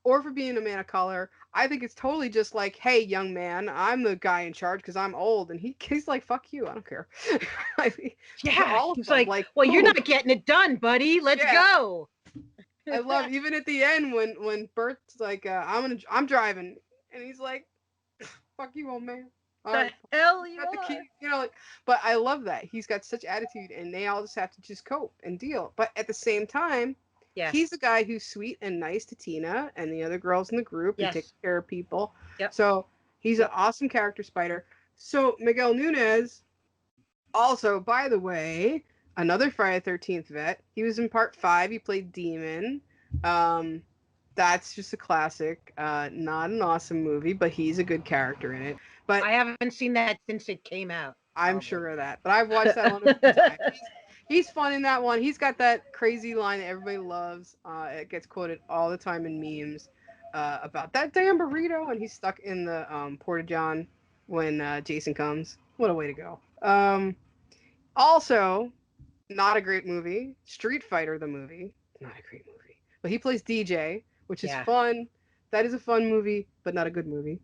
or for being a man of color. I think it's totally just like, hey, young man, I'm the guy in charge because I'm old. And he's like, fuck you. I don't care. He's like, well, you're not getting it done, buddy. Let's go. I love, even at the end when Bert's like, I'm driving. And he's like, fuck you, old man. the hell you got the are. key, you know, like, but I love that he's got such attitude, and they all just have to just cope and deal. But at the same time, Yes. he's the guy who's sweet and nice to Tina and the other girls in the group and Yes. takes care of people. Yep. So he's Yep. an awesome character, Spider. So Miguel Nunez, also, by the way, another Friday the 13th vet. He was in part 5. He played Demon. That's just a classic. Not an awesome movie, but he's a good character in it. But I haven't seen that since it came out. I'm sure of that. But I've watched that one a few times. He's fun in that one. He's got that crazy line that everybody loves. It gets quoted all the time in memes about that damn burrito, and he's stuck in the Porta John when Jason comes. What a way to go. Also, not a great movie. Street Fighter, the movie. Not a great movie. But he plays DJ, which is fun. That is a fun movie, but not a good movie.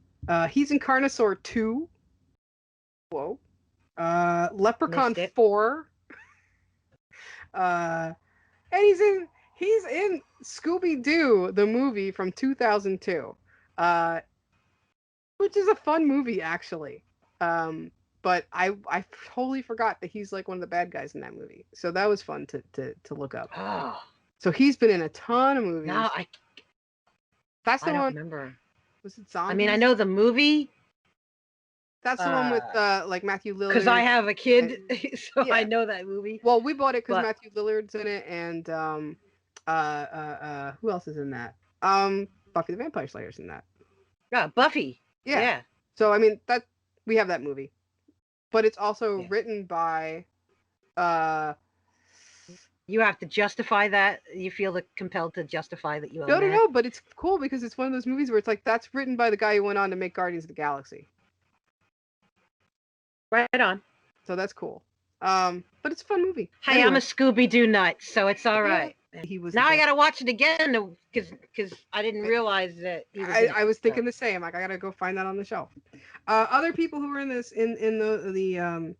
He's in Carnosaur 2. Whoa. Leprechaun 4. And he's in Scooby-Doo, the movie from 2002. Which is a fun movie, actually. But I totally forgot that he's like one of the bad guys in that movie. So that was fun to look up. Oh. So he's been in a ton of movies. No, That's the I don't one. remember. Was it Zombies? I mean, I know the movie. That's the one with like Matthew Lillard. Because I have a kid, so yeah. I know that movie. Well, we bought it because Matthew Lillard's in it, and who else is in that? Buffy the Vampire Slayer's in that. Yeah, Buffy. Yeah. So I mean we have that movie, but it's also written by. You have to justify that. You feel compelled to justify that you own that. No. But it's cool because it's one of those movies where it's like that's written by the guy who went on to make Guardians of the Galaxy. Right on. So that's cool. But it's a fun movie. Hey, anyway. I'm a Scooby-Doo nut, so it's all right. He was now I gotta watch it again because I didn't realize that he was I was thinking the same. Like I gotta go find that on the shelf. Other people who were in this in the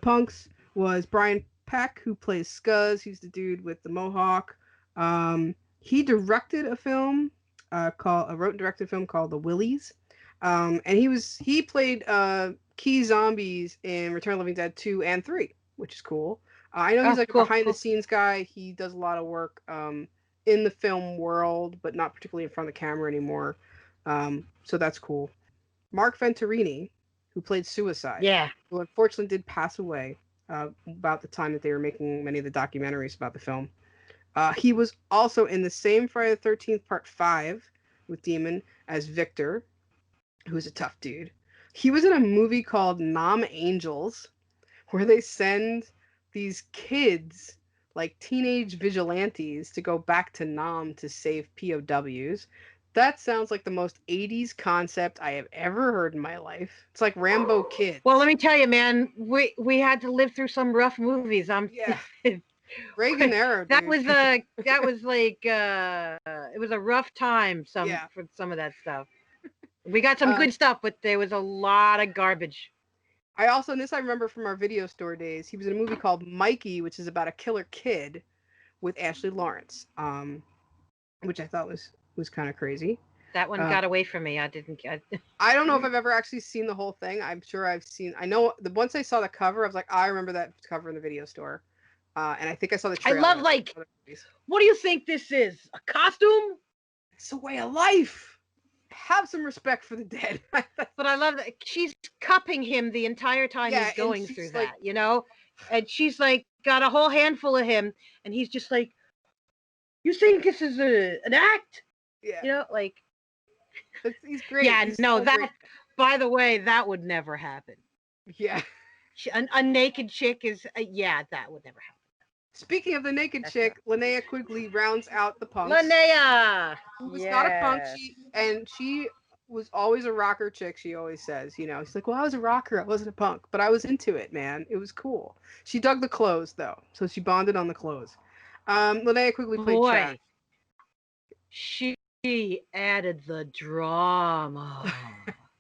punks was Brian Peck, who plays Scuzz. He's the dude with the mohawk. He directed a film wrote and directed a film called The Willies. And he played key zombies in Return of the Living Dead 2 and 3, which is cool. I know he's like a behind the scenes guy. He does a lot of work in the film world, but not particularly in front of the camera anymore. So that's cool. Mark Venturini, who played Suicide, who unfortunately did pass away about the time that they were making many of the documentaries about the film. He was also in the same Friday the 13th Part 5 with Demon as Victor, who's a tough dude. He was in a movie called Nam Angels, where they send these kids, like teenage vigilantes, to go back to Nam to save POWs. That sounds like the most 80s concept I have ever heard in my life. It's like Rambo Kids. Well, let me tell you, man, we had to live through some rough movies. Reagan era, dude. That was like it was a rough time for some of that stuff. We got some good stuff, but there was a lot of garbage. I also, and this I remember from our video store days, he was in a movie called Mikey, which is about a killer kid with Ashley Lawrence, which I thought was kind of crazy. That one got away from me. I didn't get. I don't know if I've ever actually seen the whole thing. I'm sure I've seen. I know once I saw the cover, I was like, I remember that cover in the video store, and I think I saw the trailer. I love what do you think this is? A costume? It's a way of life. Have some respect for the dead. But I love that she's cupping him the entire time he's going through that, you know? And she's like got a whole handful of him, and he's just like, you think this is an act? Yeah. You know, like he's great. Yeah, he's no, so that great. By the way, that would never happen. Yeah. A naked chick is that would never happen. Speaking of the naked chick, Linnea Quigley rounds out the punks. Linnea! Who was not a punk. She was always a rocker chick, she always says. You know, she's like, well, I was a rocker. I wasn't a punk. But I was into it, man. It was cool. She dug the clothes, though. So she bonded on the clothes. Linnea Quigley played Chad. She added the drama.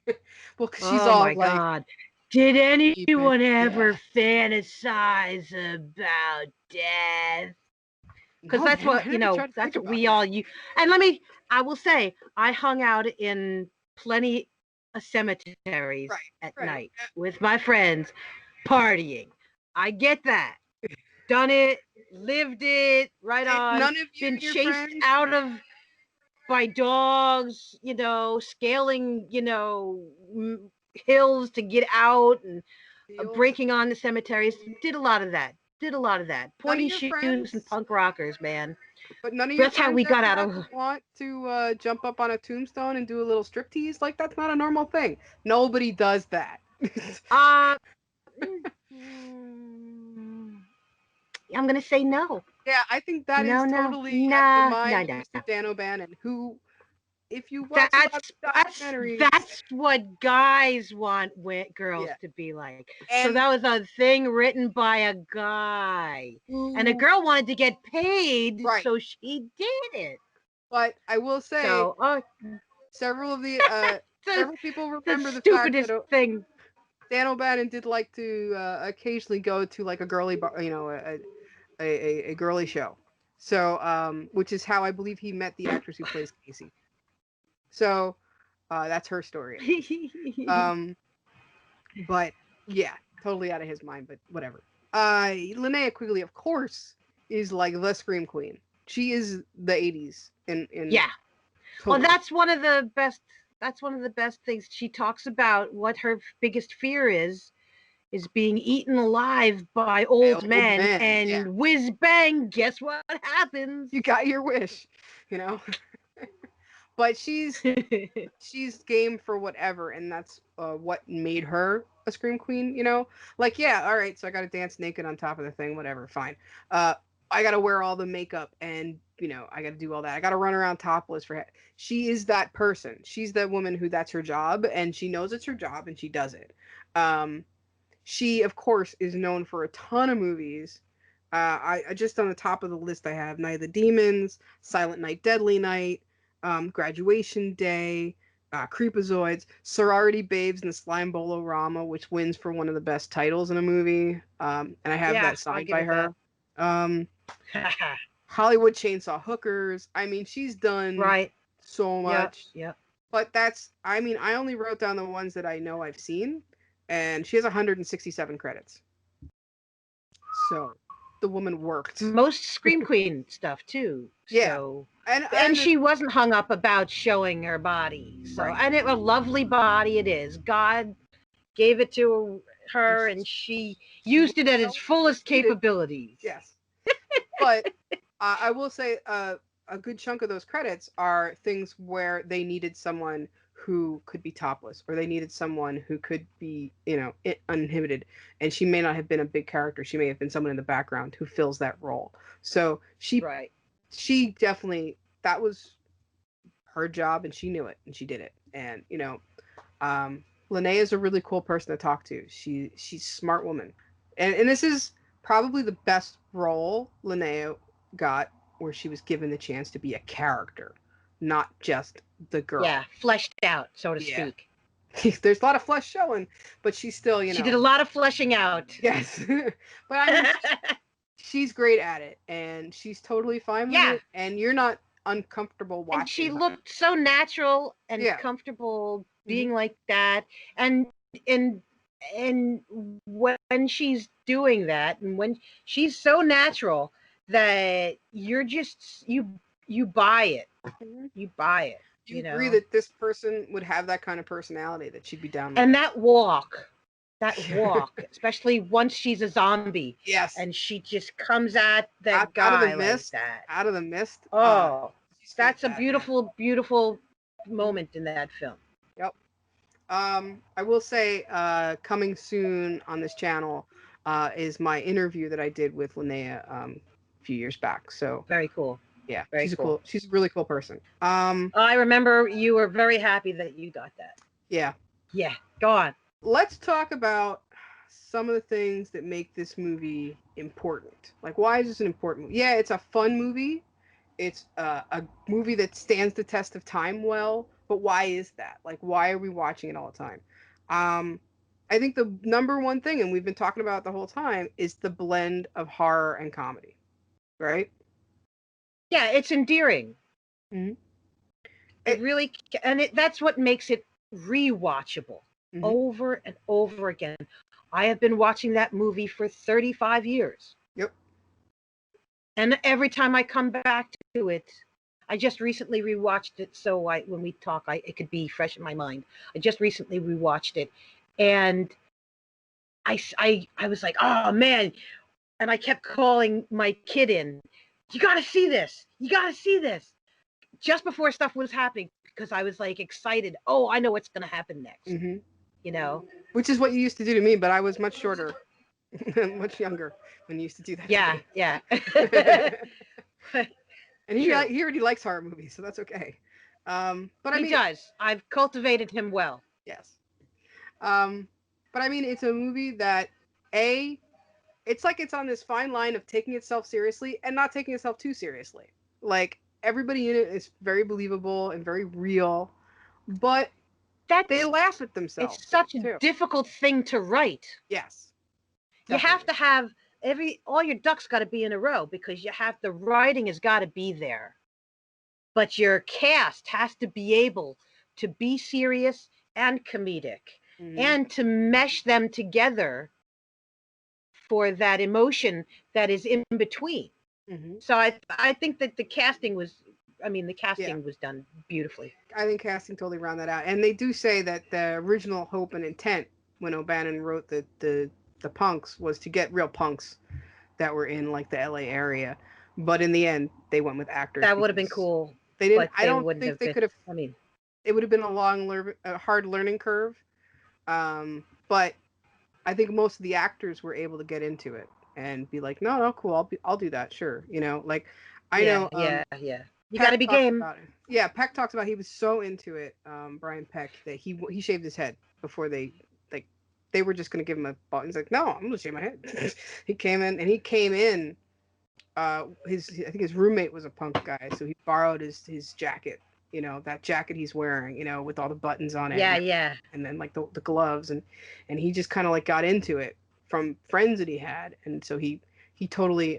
Well, because she's all like... God. Did anyone ever fantasize about death? Because that's what, that's what we all use. And I will say, I hung out in plenty cemeteries Right, at right. night with my friends partying. I get that. Done it, lived it, right And on. none of you Been and your chased friends. out of by dogs, scaling, hills to get out and Fields. breaking on the cemeteries. Did a lot of that. None of Pointy your shoes and friends. punk rockers, man. But none of your That's how friends we got ever out had of. to want to jump up on a tombstone and do a little striptease. Like that's not a normal thing. Nobody does that. Uh, I'm gonna say no. Yeah, I think that is No, no, totally out of the nah, no, mind of no. Mr. Dan O'Bannon, who, if you watch a lot of That's that's documentaries, that's what guys want girls yeah, to be like. So and that was a thing written by a guy, and a who, girl wanted to get paid, right. so she did it. But I will say, So, several of the the several people the remember the fact that stupidest thing. Dan O'Bannon did like to occasionally go to like a girly bar, a girly show. So, which is how I believe he met the actress who plays Casey. So, that's her story. But yeah, totally out of his mind, but whatever. Linnea Quigley, of course, is like the scream queen. She is the 80s in Yeah. Well, totally. that's one of the best. That's one of the best things. She talks about what her biggest fear is being eaten alive by old men, Yeah. and whiz bang, guess what happens? You got your wish, you know. But she's game for whatever, and that's what made her a scream queen. Like, yeah, all right, so I got to dance naked on top of the thing, whatever, fine. I got to wear all the makeup, and I got to do all that. I got to run around topless for. She is that person. She's that woman who that's her job, and she knows it's her job, and she does it. She, of course, is known for a ton of movies. I just on the top of the list, I have Night of the Demons, Silent Night, Deadly Night, Graduation Day, Creepazoids, Sorority Babes, and the Slime Bolo Rama, which wins for one of the best titles in a movie. And I have Yeah, that I'll signed give by it her. that. Hollywood Chainsaw Hookers. I mean, she's done Right. so Yep. much. Yep. But I only wrote down the ones that I know I've seen, and she has 167 credits. So the woman worked. Most Scream Queen stuff too. Yeah. So And she wasn't hung up about showing her body. So right. and a lovely body it is. God gave it to her, and she used it at its fullest capabilities. Yes. But I will say a good chunk of those credits are things where they needed someone who could be topless, or they needed someone who could be, uninhibited. And she may not have been a big character. She may have been someone in the background who fills that role. So Right. she definitely, that was her job, and she knew it, and she did it. And Linnea is a really cool person to talk to. She's a smart woman, and this is probably the best role Linnea got, where she was given the chance to be a character, not just the girl. Yeah, fleshed out, so to Yeah. speak. There's a lot of flesh showing, but she's still, She did a lot of fleshing out. Yes. But I mean, she's great at it, and she's totally fine with Yeah. it, and you're not uncomfortable watching And she her. looked so natural and Yeah. comfortable being like that. And and when she's doing that, and when she's so natural that you're just you buy it. Mhm. You buy it. You agree that this person would have that kind of personality, that she'd be down with And it. that walk, especially once she's a zombie. Yes. And she just comes at that out of the guy mist, like that. out of the mist. Oh, she's that's a fantastic. beautiful, beautiful moment in that film. Yep. I will say, coming soon on this channel, is my interview that I did with Linnea a few years back. So Very cool. yeah, Very cool. She's a really cool person. I remember you were very happy that you got that. Yeah. Yeah, go on. Let's talk about some of the things that make this movie important. Like, why is this an important movie? Yeah, it's a fun movie. It's a movie that stands the test of time well, but why is that? Like, why are we watching it all the time? I think the number one thing, and we've been talking about it the whole time, is the blend of horror and comedy, right? Yeah, it's endearing. Mhm. It really, and that's what makes it rewatchable over and over again. I have been watching that movie for 35 years. Yep. And every time I come back to it, I just recently rewatched it, so when we talk, it could be fresh in my mind. I just recently rewatched it, and I was like, oh man, and I kept calling my kid in. You got to see this. You got to see this. Just before stuff was happening, because I was like excited. Oh, I know what's going to happen next. You know, which is what you used to do to me, but I was much shorter, much younger when you used to do that. Yeah, to me. yeah. And he already likes horror movies, so that's okay. But I mean, he does. I've cultivated him well. Yes. But I mean, it's a movie that it's like it's on this fine line of taking itself seriously and not taking itself too seriously. Like everybody in it is very believable and very real, but they laugh at themselves. It's such a difficult thing to write. Yes. Definitely. You have to have all your ducks got to be in a row, because the writing has got to be there. But your cast has to be able to be serious and comedic and to mesh them together for that emotion that is in between. So I think that the casting was done beautifully. I think casting totally round that out. And they do say that the original hope and intent when O'Bannon wrote the punks was to get real punks that were in like the LA area. But in the end, they went with actors. That would have been cool. They didn't. I don't think they could have. I mean, it would have been a hard learning curve. But I think most of the actors were able to get into it and be like, no, cool. I'll do that. Sure. You know, like I know. Yeah. You got to be game. Yeah. Peck talks about he was so into it. Brian Peck, that he shaved his head before they were just going to give him a ball. He's like, no, I'm going to shave my head. He came in. I think his roommate was a punk guy, so he borrowed his jacket, you know, that jacket he's wearing, you know, with all the buttons on it. Yeah. And then like the gloves, and he just kind of like got into it from friends that he had, and so he totally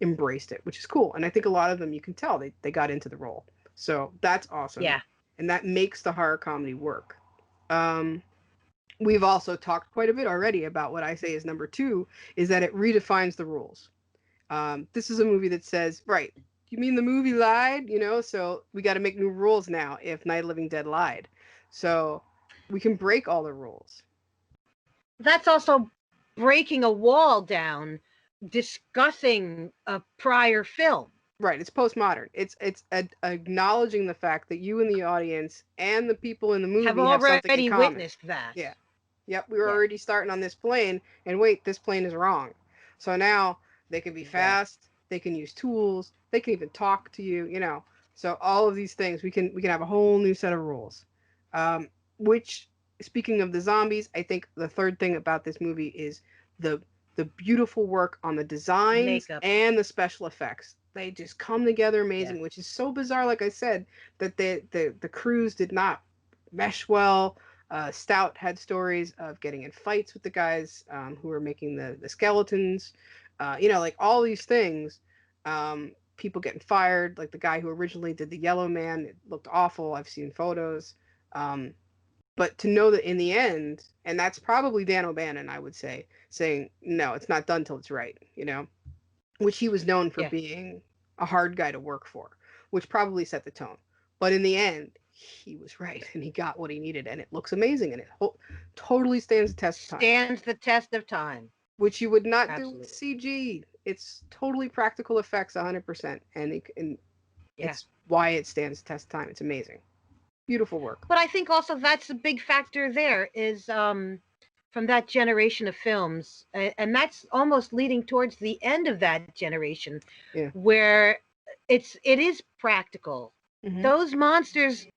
embraced it, which is cool. And I think a lot of them, you can tell they got into the role, so that's awesome. Yeah. And that makes the horror comedy work. We've also talked quite a bit already about what I say is number 2 is that it redefines the rules. This is a movie that says, right, you mean the movie lied? You know, so we got to make new rules now if Night of the Living Dead lied. So we can break all the rules. That's also breaking a wall down, discussing a prior film. Right, it's postmodern. It's acknowledging the fact that you and the audience and the people in the movie have already witnessed that. Yeah. Yep, we were already starting on this plane, and wait, this plane is wrong. So now they can be fast, they can use tools, they can even talk to you, you know. So all of these things, we can have a whole new set of rules. Which, speaking of the zombies, I think the third thing about this movie is the beautiful work on the designs makeup and the special effects. They just come together amazing, which is so bizarre, like I said, that the crews did not mesh well. Stout had stories of getting in fights with the guys who were making the skeletons. You know, like all these things, people getting fired, like the guy who originally did the Yellow Man, it looked awful. I've seen photos. But to know that in the end, and that's probably Dan O'Bannon, I would say, saying, no, it's not done till it's right, you know, which he was known for being a hard guy to work for, which probably set the tone. But in the end, he was right, and he got what he needed, and it looks amazing, and it totally stands the test of time. Stands the test of time. Which you would not do with CG. It's totally practical effects, 100%, and it's why it stands the test of time. It's amazing. Beautiful work. But I think also that's a big factor there is from that generation of films, and that's almost leading towards the end of that generation, where it is practical. Those monsters,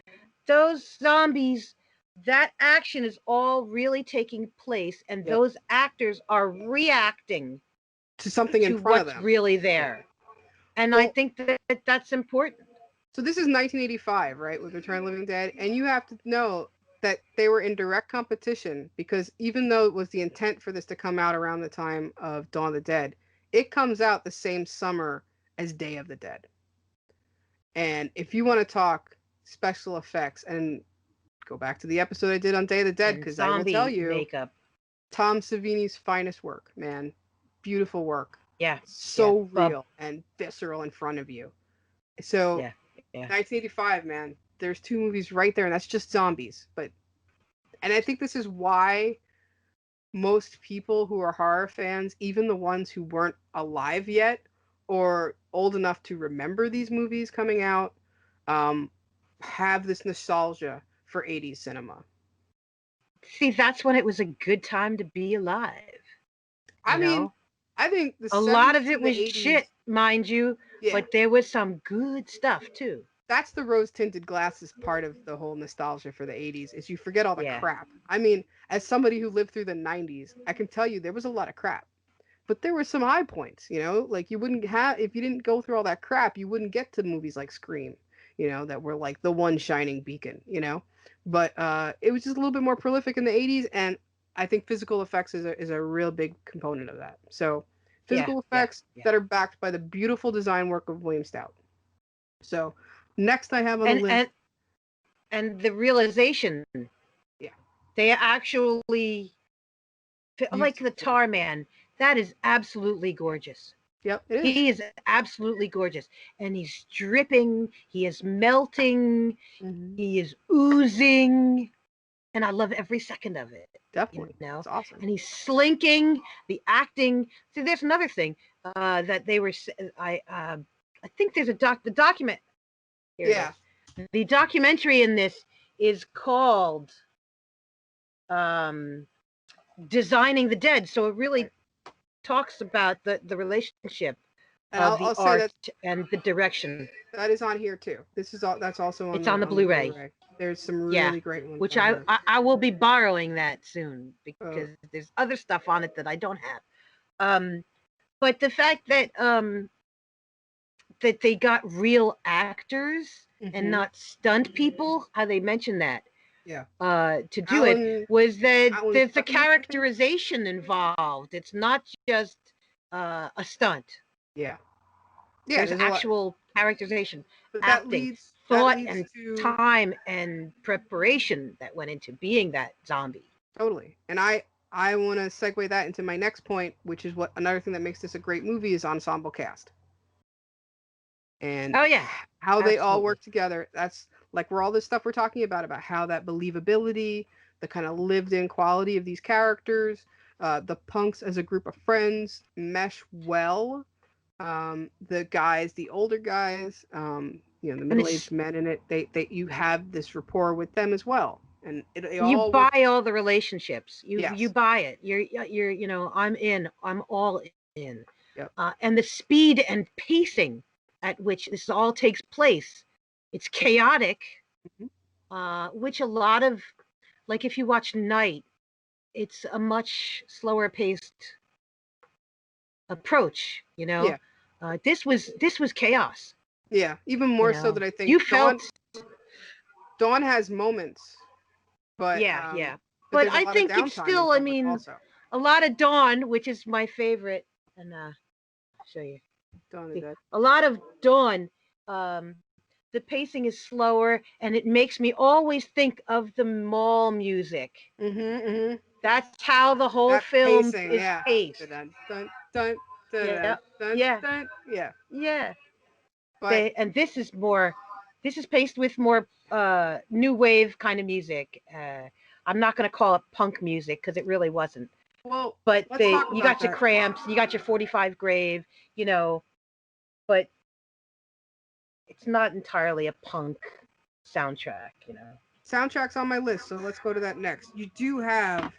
those zombies, that action is all really taking place, and those actors are reacting to something in front of them. What's really there. And I think that that's important. So this is 1985, right, with Return of the Living Dead, and you have to know that they were in direct competition, because even though it was the intent for this to come out around the time of Dawn of the Dead, it comes out the same summer as Day of the Dead. And if you want to talk special effects and go back to the episode I did on Day of the Dead, because I will tell you, makeup. Tom Savini's finest work, man. Beautiful work. Yeah. So real and visceral in front of you. So, 1985, man. There's 2 movies right there, and that's just zombies. And I think this is why most people who are horror fans, even the ones who weren't alive yet or old enough to remember these movies coming out, have this nostalgia for 80s cinema. See, that's when it was a good time to be alive. I mean, I think a lot of it was shit, mind you, but there was some good stuff too. That's the rose-tinted glasses part of the whole nostalgia for the 80s, is you forget all the crap. I mean, as somebody who lived through the 90s, I can tell you there was a lot of crap. But there were some high points, you know? Like, you wouldn't have, if you didn't go through all that crap, you wouldn't get to movies like Scream, you know, that were like the one shining beacon, you know? But it was just a little bit more prolific in the 80s, and I think physical effects is a real big component of that. So, physical effects that are backed by the beautiful design work of William Stout. So, next I have on the list. And the realization. Yeah. They actually, like the Tar Man, that is absolutely gorgeous. Yep, it is. He is absolutely gorgeous. And he's dripping, he is melting, he is oozing. And I love every second of it. Definitely. You know? It's awesome. And he's slinking, the acting. See, there's another thing that they were, I think there's the document. Here the documentary in this is called Designing the Dead. So it really talks about the relationship of the art and the direction. That is on here too. This is all. That's also on. It's on the Blu-ray. There's some really great ones. Which I will be borrowing that soon, because there's other stuff on it that I don't have. But the fact that that they got real actors and not stunt people, how they mentioned that. Yeah. To do it was that there's a characterization involved. It's not just a stunt. Yeah. Yeah. There's actual characterization, but acting, thought, and time and preparation that went into being that zombie. Totally. And I want to segue that into my next point, which is what another thing that makes this a great movie is ensemble cast. And how they all work together. That's like where all this stuff we're talking about how that believability, the kind of lived in quality of these characters, the punks as a group of friends mesh well. The older guys, you know, the middle-aged men in it, they you have this rapport with them as well. And you buy all the relationships. You buy it. You're you know, I'm all in. Yep. And the speed and pacing at which this all takes place, it's chaotic, which a lot of, like if you watch Night, it's a much slower paced approach, you know. This was chaos. Yeah, even more so that I think you felt. Dawn has moments, but but I think it's still. I mean, a lot of Dawn, which is my favorite, and I'll show you. Dawn is Dead. A lot of Dawn. The pacing is slower, and it makes me always think of the mall music. That's how the whole film is paced. Dun, dun, dun, dun, dun, yeah. But, and this is paced with more new wave kind of music. I'm not going to call it punk music because it really wasn't. Well, but you got your Cramps, you got your 45 Grave, you know, but it's not entirely a punk soundtrack, you know. Soundtrack's on my list, so let's go to that next. You do have,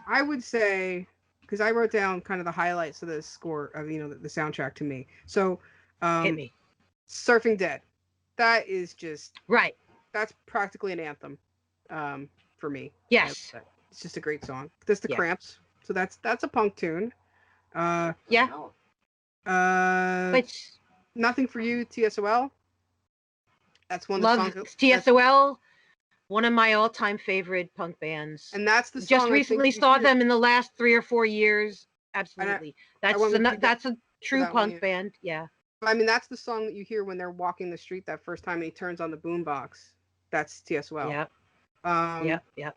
I would say, because I wrote down kind of the highlights of the score of, you know, the soundtrack to me. So, hit me. Surfing Dead. That is just right. That's practically an anthem, for me. Yes. It's just a great song. That's the Cramps. So that's a punk tune. But Nothing for You, TSOL. That's one of the songs. TSOL, one of my all-time favorite punk bands. And that's the song. Just recently saw them in the last 3 or 4 years. Absolutely. That's a true punk band. Yeah. I mean, that's the song that you hear when they're walking the street that first time and he turns on the boombox. That's TSOL. Yeah. Yep. Yeah.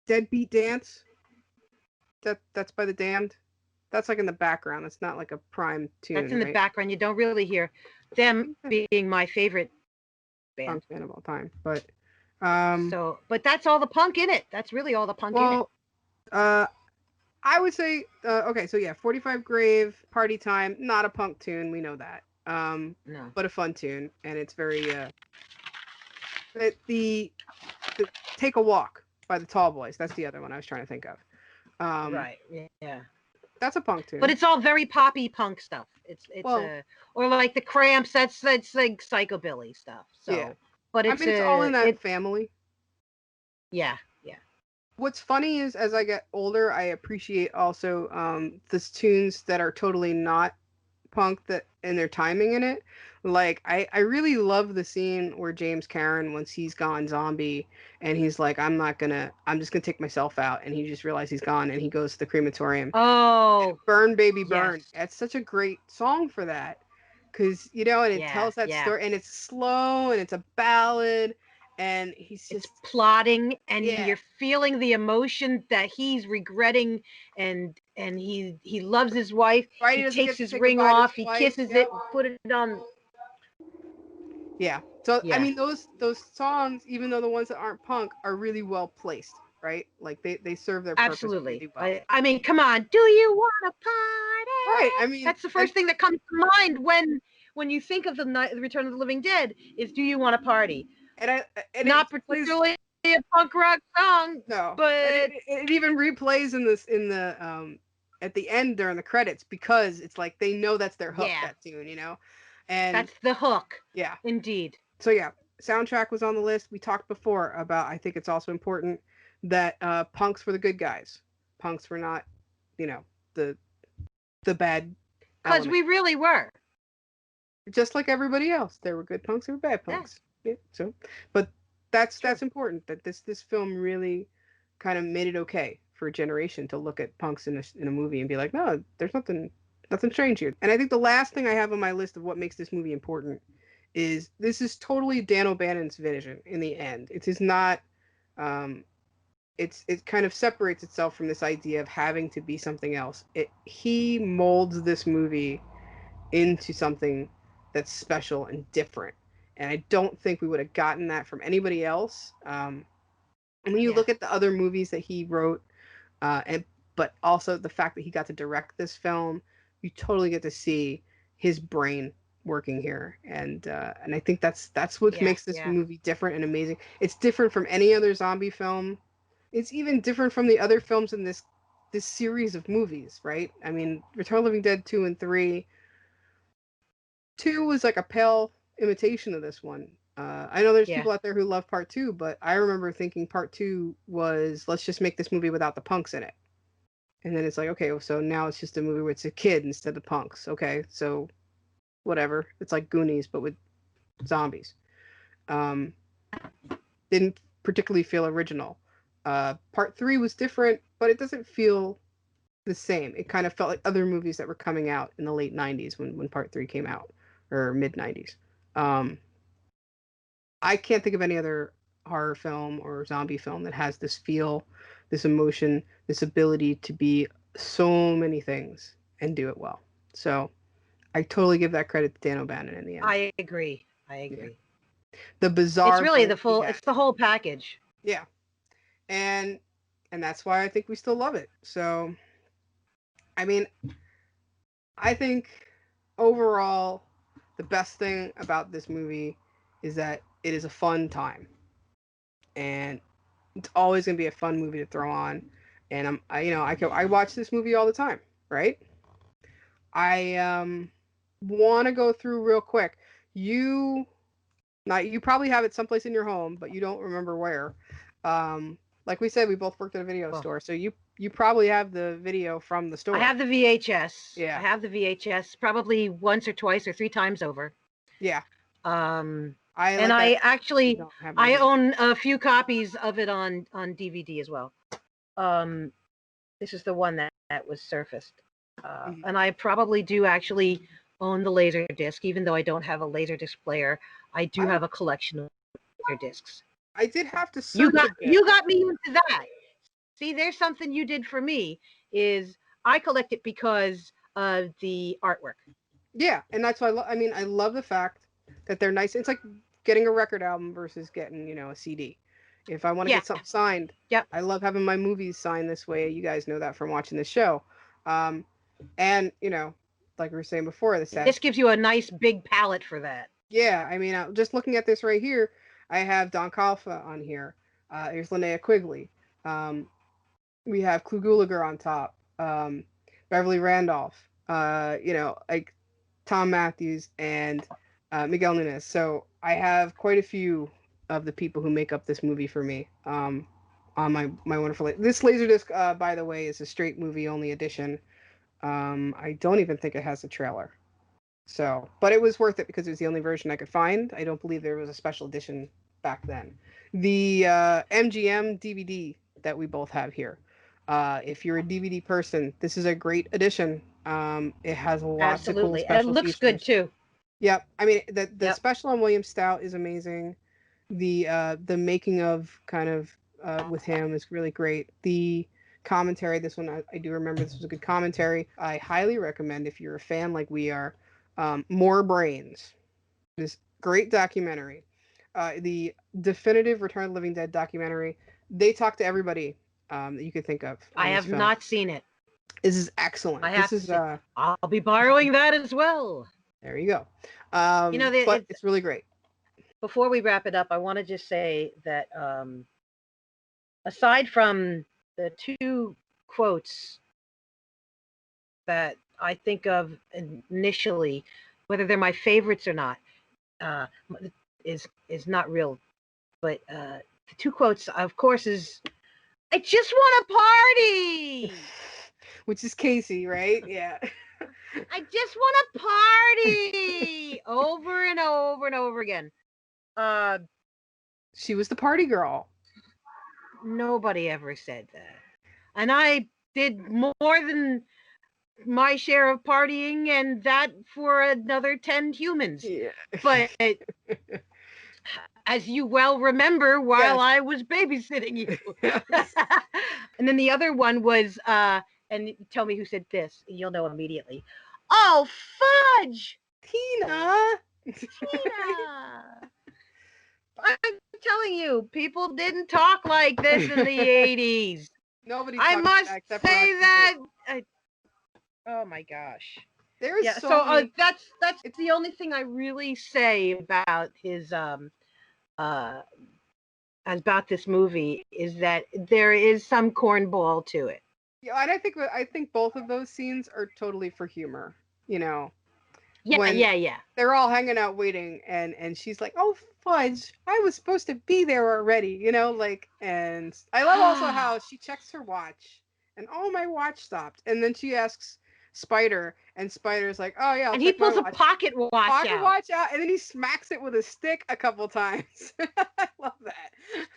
Deadbeat Dance. That's by the Damned. That's like in the background. It's not like a prime tune. That's in the right? background. You don't really hear them being my favorite band. Punk band of all time, but but that's all the punk in it. That's really all the punk in it. I would say okay, so yeah, 45 Grave, Party Time, not a punk tune, we know that. No. But a fun tune, and it's very the Take a Walk by the Tall Boys. That's the other one I was trying to think of. Right. Yeah. That's a punk tune. But it's all very poppy punk stuff. It's or like the Cramps. That's like psychobilly stuff. So, yeah. But it's it's all in that family. Yeah. What's funny is as I get older, I appreciate also the tunes that are totally not punk and their timing in it. Like I really love the scene where James Caron, once he's gone zombie and he's like, I'm just gonna take myself out, and he just realizes he's gone and he goes to the crematorium. Oh, Burn Baby Burn. Yes. That's such a great song for that. Cause and it tells that story, and it's slow and it's a ballad, and he's just plotting, and you're feeling the emotion that he's regretting, and he loves his wife. Right, he takes his ring off, he kisses it, put it on. Yeah. So I mean, those songs, even though the ones that aren't punk, are really well placed, right? Like they serve their purpose really well. I mean, come on, do you want to party? Right. I mean, that's the first thing that comes to mind when you think of the Return of the Living Dead is "Do you want to party?" And not particularly a punk rock song. No, but it even replays in the at the end during the credits, because it's like they know that's their hook, that tune, and that's the hook. Yeah, indeed. So yeah, soundtrack was on the list. We talked before about, I think it's also important that punks were the good guys. Punks were not, the bad. Because we really were. Just like everybody else, there were good punks, there were bad punks. Yeah. So, but that's important, that this film really kind of made it okay for a generation to look at punks in a movie and be like, no, there's nothing strange here. And I think the last thing I have on my list of what makes this movie important is this is totally Dan O'Bannon's vision in the end. It is not it kind of separates itself from this idea of having to be something else. He molds this movie into something that's special and different. And I don't think we would have gotten that from anybody else. And when you look at the other movies that he wrote, but also the fact that he got to direct this film, you totally get to see his brain working here, and I think that's what makes this movie different and amazing. It's different from any other zombie film. It's even different from the other films in this series of movies, right? I mean, Return of the Living Dead 2 and 3. 2 was like a pale imitation of this one. I know there's people out there who love part 2, but I remember thinking part 2 was, let's just make this movie without the punks in it. And then it's like, okay, so now it's just a movie where it's a kid instead of punks. Okay, so whatever. It's like Goonies, but with zombies. Didn't particularly feel original. Part 3 was different, but it doesn't feel the same. It kind of felt like other movies that were coming out in the late 90s when part 3 came out, or mid 90s. I can't think of any other horror film or zombie film that has this feel, this emotion, this ability to be so many things and do it well. So I totally give that credit to Dan O'Bannon in the end. I agree. Yeah. The bizarre. It's really it's the whole package. Yeah. And that's why I think we still love it. So, I mean, I think overall, the best thing about this movie is that it is a fun time. And it's always going to be a fun movie to throw on. And I watch this movie all the time, right? I want to go through real quick. You probably have it someplace in your home, but you don't remember where. Like we said, we both worked at a video store, so you probably have the video from the store. I have the VHS. Yeah. I have the VHS probably once or twice or 3 times over. Yeah. I own a few copies of it on DVD as well. This is the one that was surfaced. And I probably do actually own the Laserdisc, even though I don't have a Laserdisc player. I do have a collection of Laserdiscs. I did have to You search got a bit. you got me into that. See, there's something you did for me. Is I collect it because of the artwork. Yeah, and that's why I mean, I love the fact that they're nice. It's like getting a record album versus getting, a CD. If I want to Yeah. get something signed, Yep. I love having my movies signed this way. You guys know that from watching the show. Um, and like we were saying before, the set. This gives you a nice big palette for that. Yeah, I mean, just looking at this right here, I have Don Calfa on here. Here's Linnea Quigley. Um, we have Clu Gulager on top. Beverly Randolph. Like Tom Matthews and Miguel Nunes. So I have quite a few of the people who make up this movie for me. On my wonderful this Laserdisc, by the way, is a straight movie only edition. I don't even think it has a trailer. So, but it was worth it because it was the only version I could find. I don't believe there was a special edition back then. The MGM DVD that we both have here. If you're a DVD person, this is a great edition. It has lots of cool Absolutely. And it special looks features. good too. Yep. I mean, the Yep. special on William Stout is amazing. The making of kind of with him is really great. The commentary, this one I do remember this was a good commentary. I highly recommend if you're a fan like we are, More Brains. This great documentary. The definitive Return of the Living Dead documentary. They talk to everybody that you could think of. I have not seen it. This is excellent. I have This is I'll be borrowing that as well. There you go. But it's really great. Before we wrap it up, I want to just say that aside from the two quotes that I think of initially, whether they're my favorites or not, is not real. But the two quotes, of course, is "I just want to party," which is Casey, right? Yeah. I just want to party over and over and over again. She was the party girl. Nobody ever said that. And I did more than my share of partying, and that for another 10 humans. Yeah. But as you well remember, while I was babysitting you. Yes. And then the other one was, and tell me who said this, you'll know immediately. Oh, fudge! Tina! I'm telling you, people didn't talk like this in the 80s. Nobody I must like that say that. Oh my gosh. There's that's the only thing I really say about his about this movie is that there is some cornball to it. Yeah, and I think both of those scenes are totally for humor. Yeah, yeah. They're all hanging out waiting, and she's like, "Oh fudge, I was supposed to be there already," And I love also how she checks her watch, and my watch stopped, and then she asks Spider, and Spider's like, "Oh yeah," and he pulls a pocket watch out, and then he smacks it with a stick a couple times. I love that.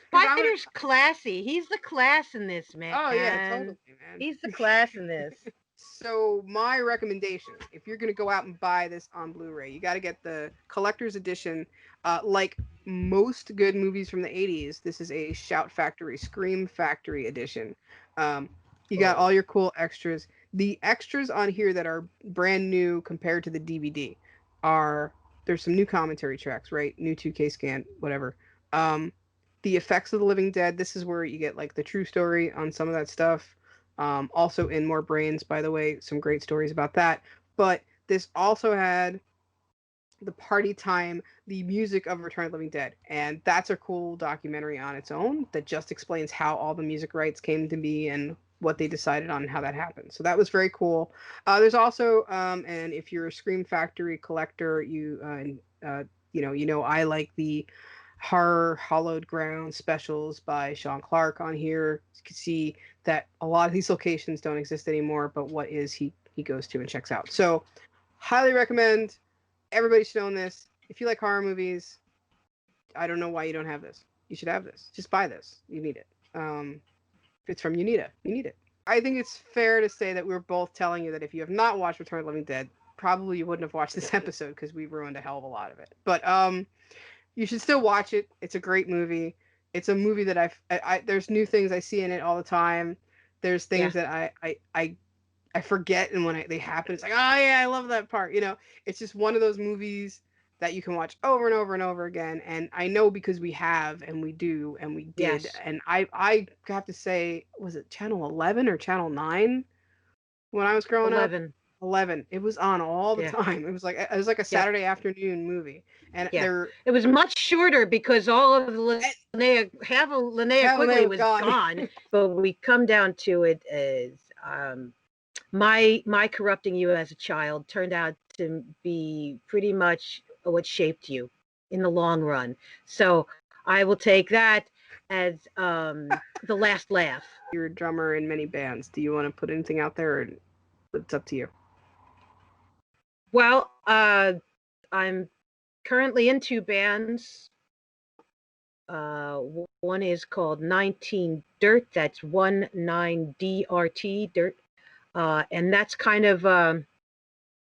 Spider's classy. He's the class in this, man. Oh yeah, totally, man. He's the class in this. So my recommendation, if you're going to go out and buy this on Blu-ray, you got to get the collector's edition. Like most good movies from the 80s, this is a Shout Factory, Scream Factory edition. You got all your cool extras. The extras on here that are brand new compared to the DVD there's some new commentary tracks, right? New 2K scan, whatever. The Effects of the Living Dead, this is where you get like the true story on some of that stuff. Also in More Brains, by the way, some great stories about that. But this also had the party time, the music of Return of the Living Dead. And that's a cool documentary on its own that just explains how all the music rights came to be and what they decided on and how that happened. So that was very cool. There's also, and if you're a Scream Factory collector, I like the Horror Hollowed Ground specials by Sean Clark on here. You can see that a lot of these locations don't exist anymore, but what is he goes to and checks out. So highly recommend. Everybody should own this. If you like horror movies, I don't know why you don't have this. You should have this. Just buy this. You need it. If it's from Unita, you need it. I think it's fair to say that we're both telling you that if you have not watched Return of the Living Dead, probably you wouldn't have watched this episode because we ruined a hell of a lot of it. But you should still watch it. It's a great movie. It's a movie that I there's new things I see in it all the time. There's things that I forget, and when they happen, it's like, oh yeah, I love that part. It's just one of those movies that you can watch over and over and over again. And I know because we have, and we do, and we did. Yes. And I have to say, was it Channel 11 or Channel 9 when I was growing 11. up? 11. It was on all the Yeah. time. It was like a Saturday afternoon movie. And Yeah. It was much shorter because all of half of Linnea Quigley was gone. But we come down to it as my corrupting you as a child turned out to be pretty much what shaped you in the long run. So I will take that as the last laugh. You're a drummer in many bands. Do you want to put anything out there, or it's up to you? Well, I'm currently in 2 bands. One is called 19 Dirt. That's 19DRT Dirt. And that's kind of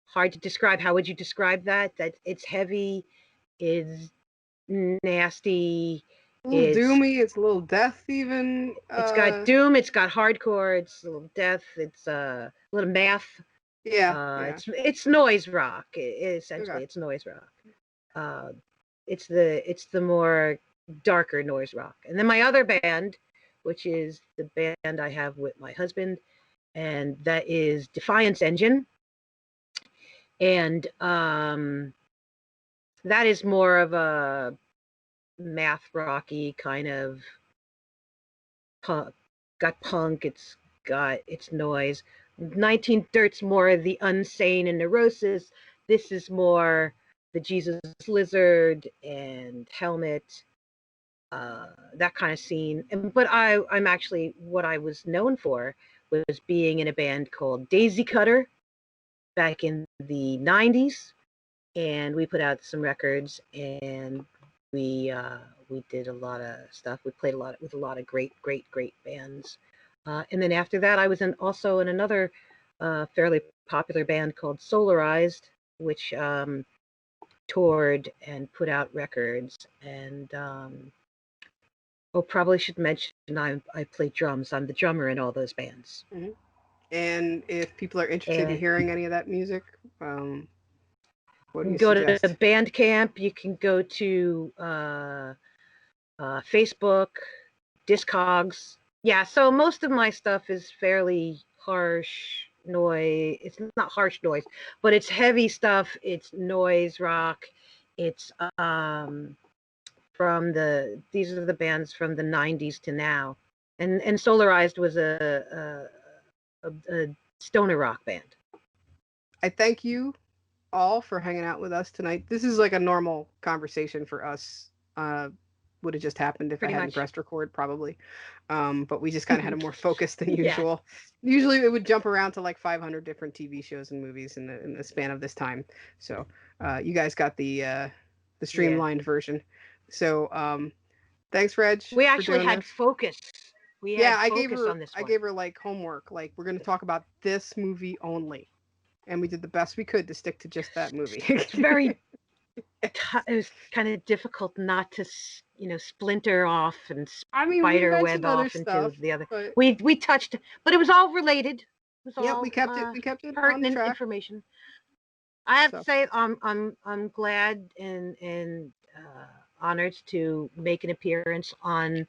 hard to describe. How would you describe that? That it's heavy, it's nasty, a little doomy, it's a little death even. It's got doom, it's got hardcore, it's a little death, it's a little math. Yeah. It's noise rock. Essentially, it's noise rock. It's the more darker noise rock. And then my other band, which is the band I have with my husband, and that is Defiance Engine. And that is more of a math rocky kind of punk. Got punk, it's noise. 19 Dirt's more the Unsane and Neurosis. This is more the Jesus Lizard and Helmet, that kind of scene. But I'm actually, what I was known for was being in a band called Daisy Cutter back in the 90s, and we put out some records, and we did a lot of stuff. We played a lot with a lot of great bands. And then after that, I was also in another fairly popular band called Solarized, which toured and put out records. And probably should mention I play drums. I'm the drummer in all those bands. Mm-hmm. And if people are interested in hearing any of that music, what do you suggest? To Bandcamp. You can go to Facebook, Discogs. Yeah, so most of my stuff is fairly harsh noise. It's not harsh noise, but it's heavy stuff. It's noise rock. It's these are the bands from the 90s to now. And Solarized was a stoner rock band. I thank you all for hanging out with us tonight. This is like a normal conversation for us. Would have just happened if I hadn't pressed record, probably. But we just kind of had a more focus than usual. Yeah. Usually it would jump around to like 500 different TV shows and movies in the span of this time. So you guys got the streamlined version. So thanks, Reg. We actually had focus. I gave her like homework. Like, we're going to talk about this movie only. And we did the best we could to stick to just that movie. It's it was kind of difficult not to, splinter off and spider web off into the other. We touched, but it was all related. It was all, we kept it pertinent information. I have to say, I'm glad and honored to make an appearance on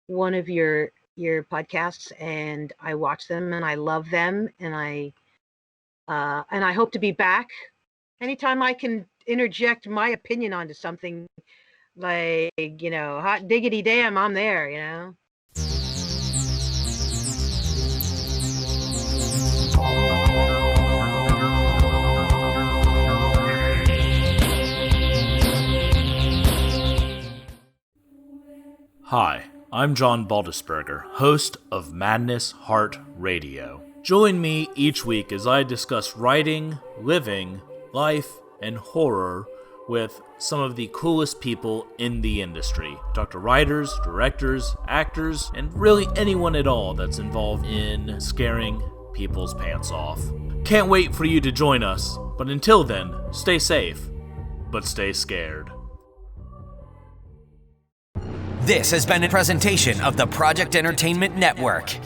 one of your podcasts, and I watch them and I love them, and I hope to be back anytime I can interject my opinion onto something, like, hot diggity damn, I'm there, Hi, I'm John Baldisberger, host of Madness Heart Radio. Join me each week as I discuss writing, living, life, and horror with some of the coolest people in the industry. Talk to writers, directors, actors, and really anyone at all that's involved in scaring people's pants off. Can't wait for you to join us, but until then, stay safe, but stay scared. This has been a presentation of the Project Entertainment Network.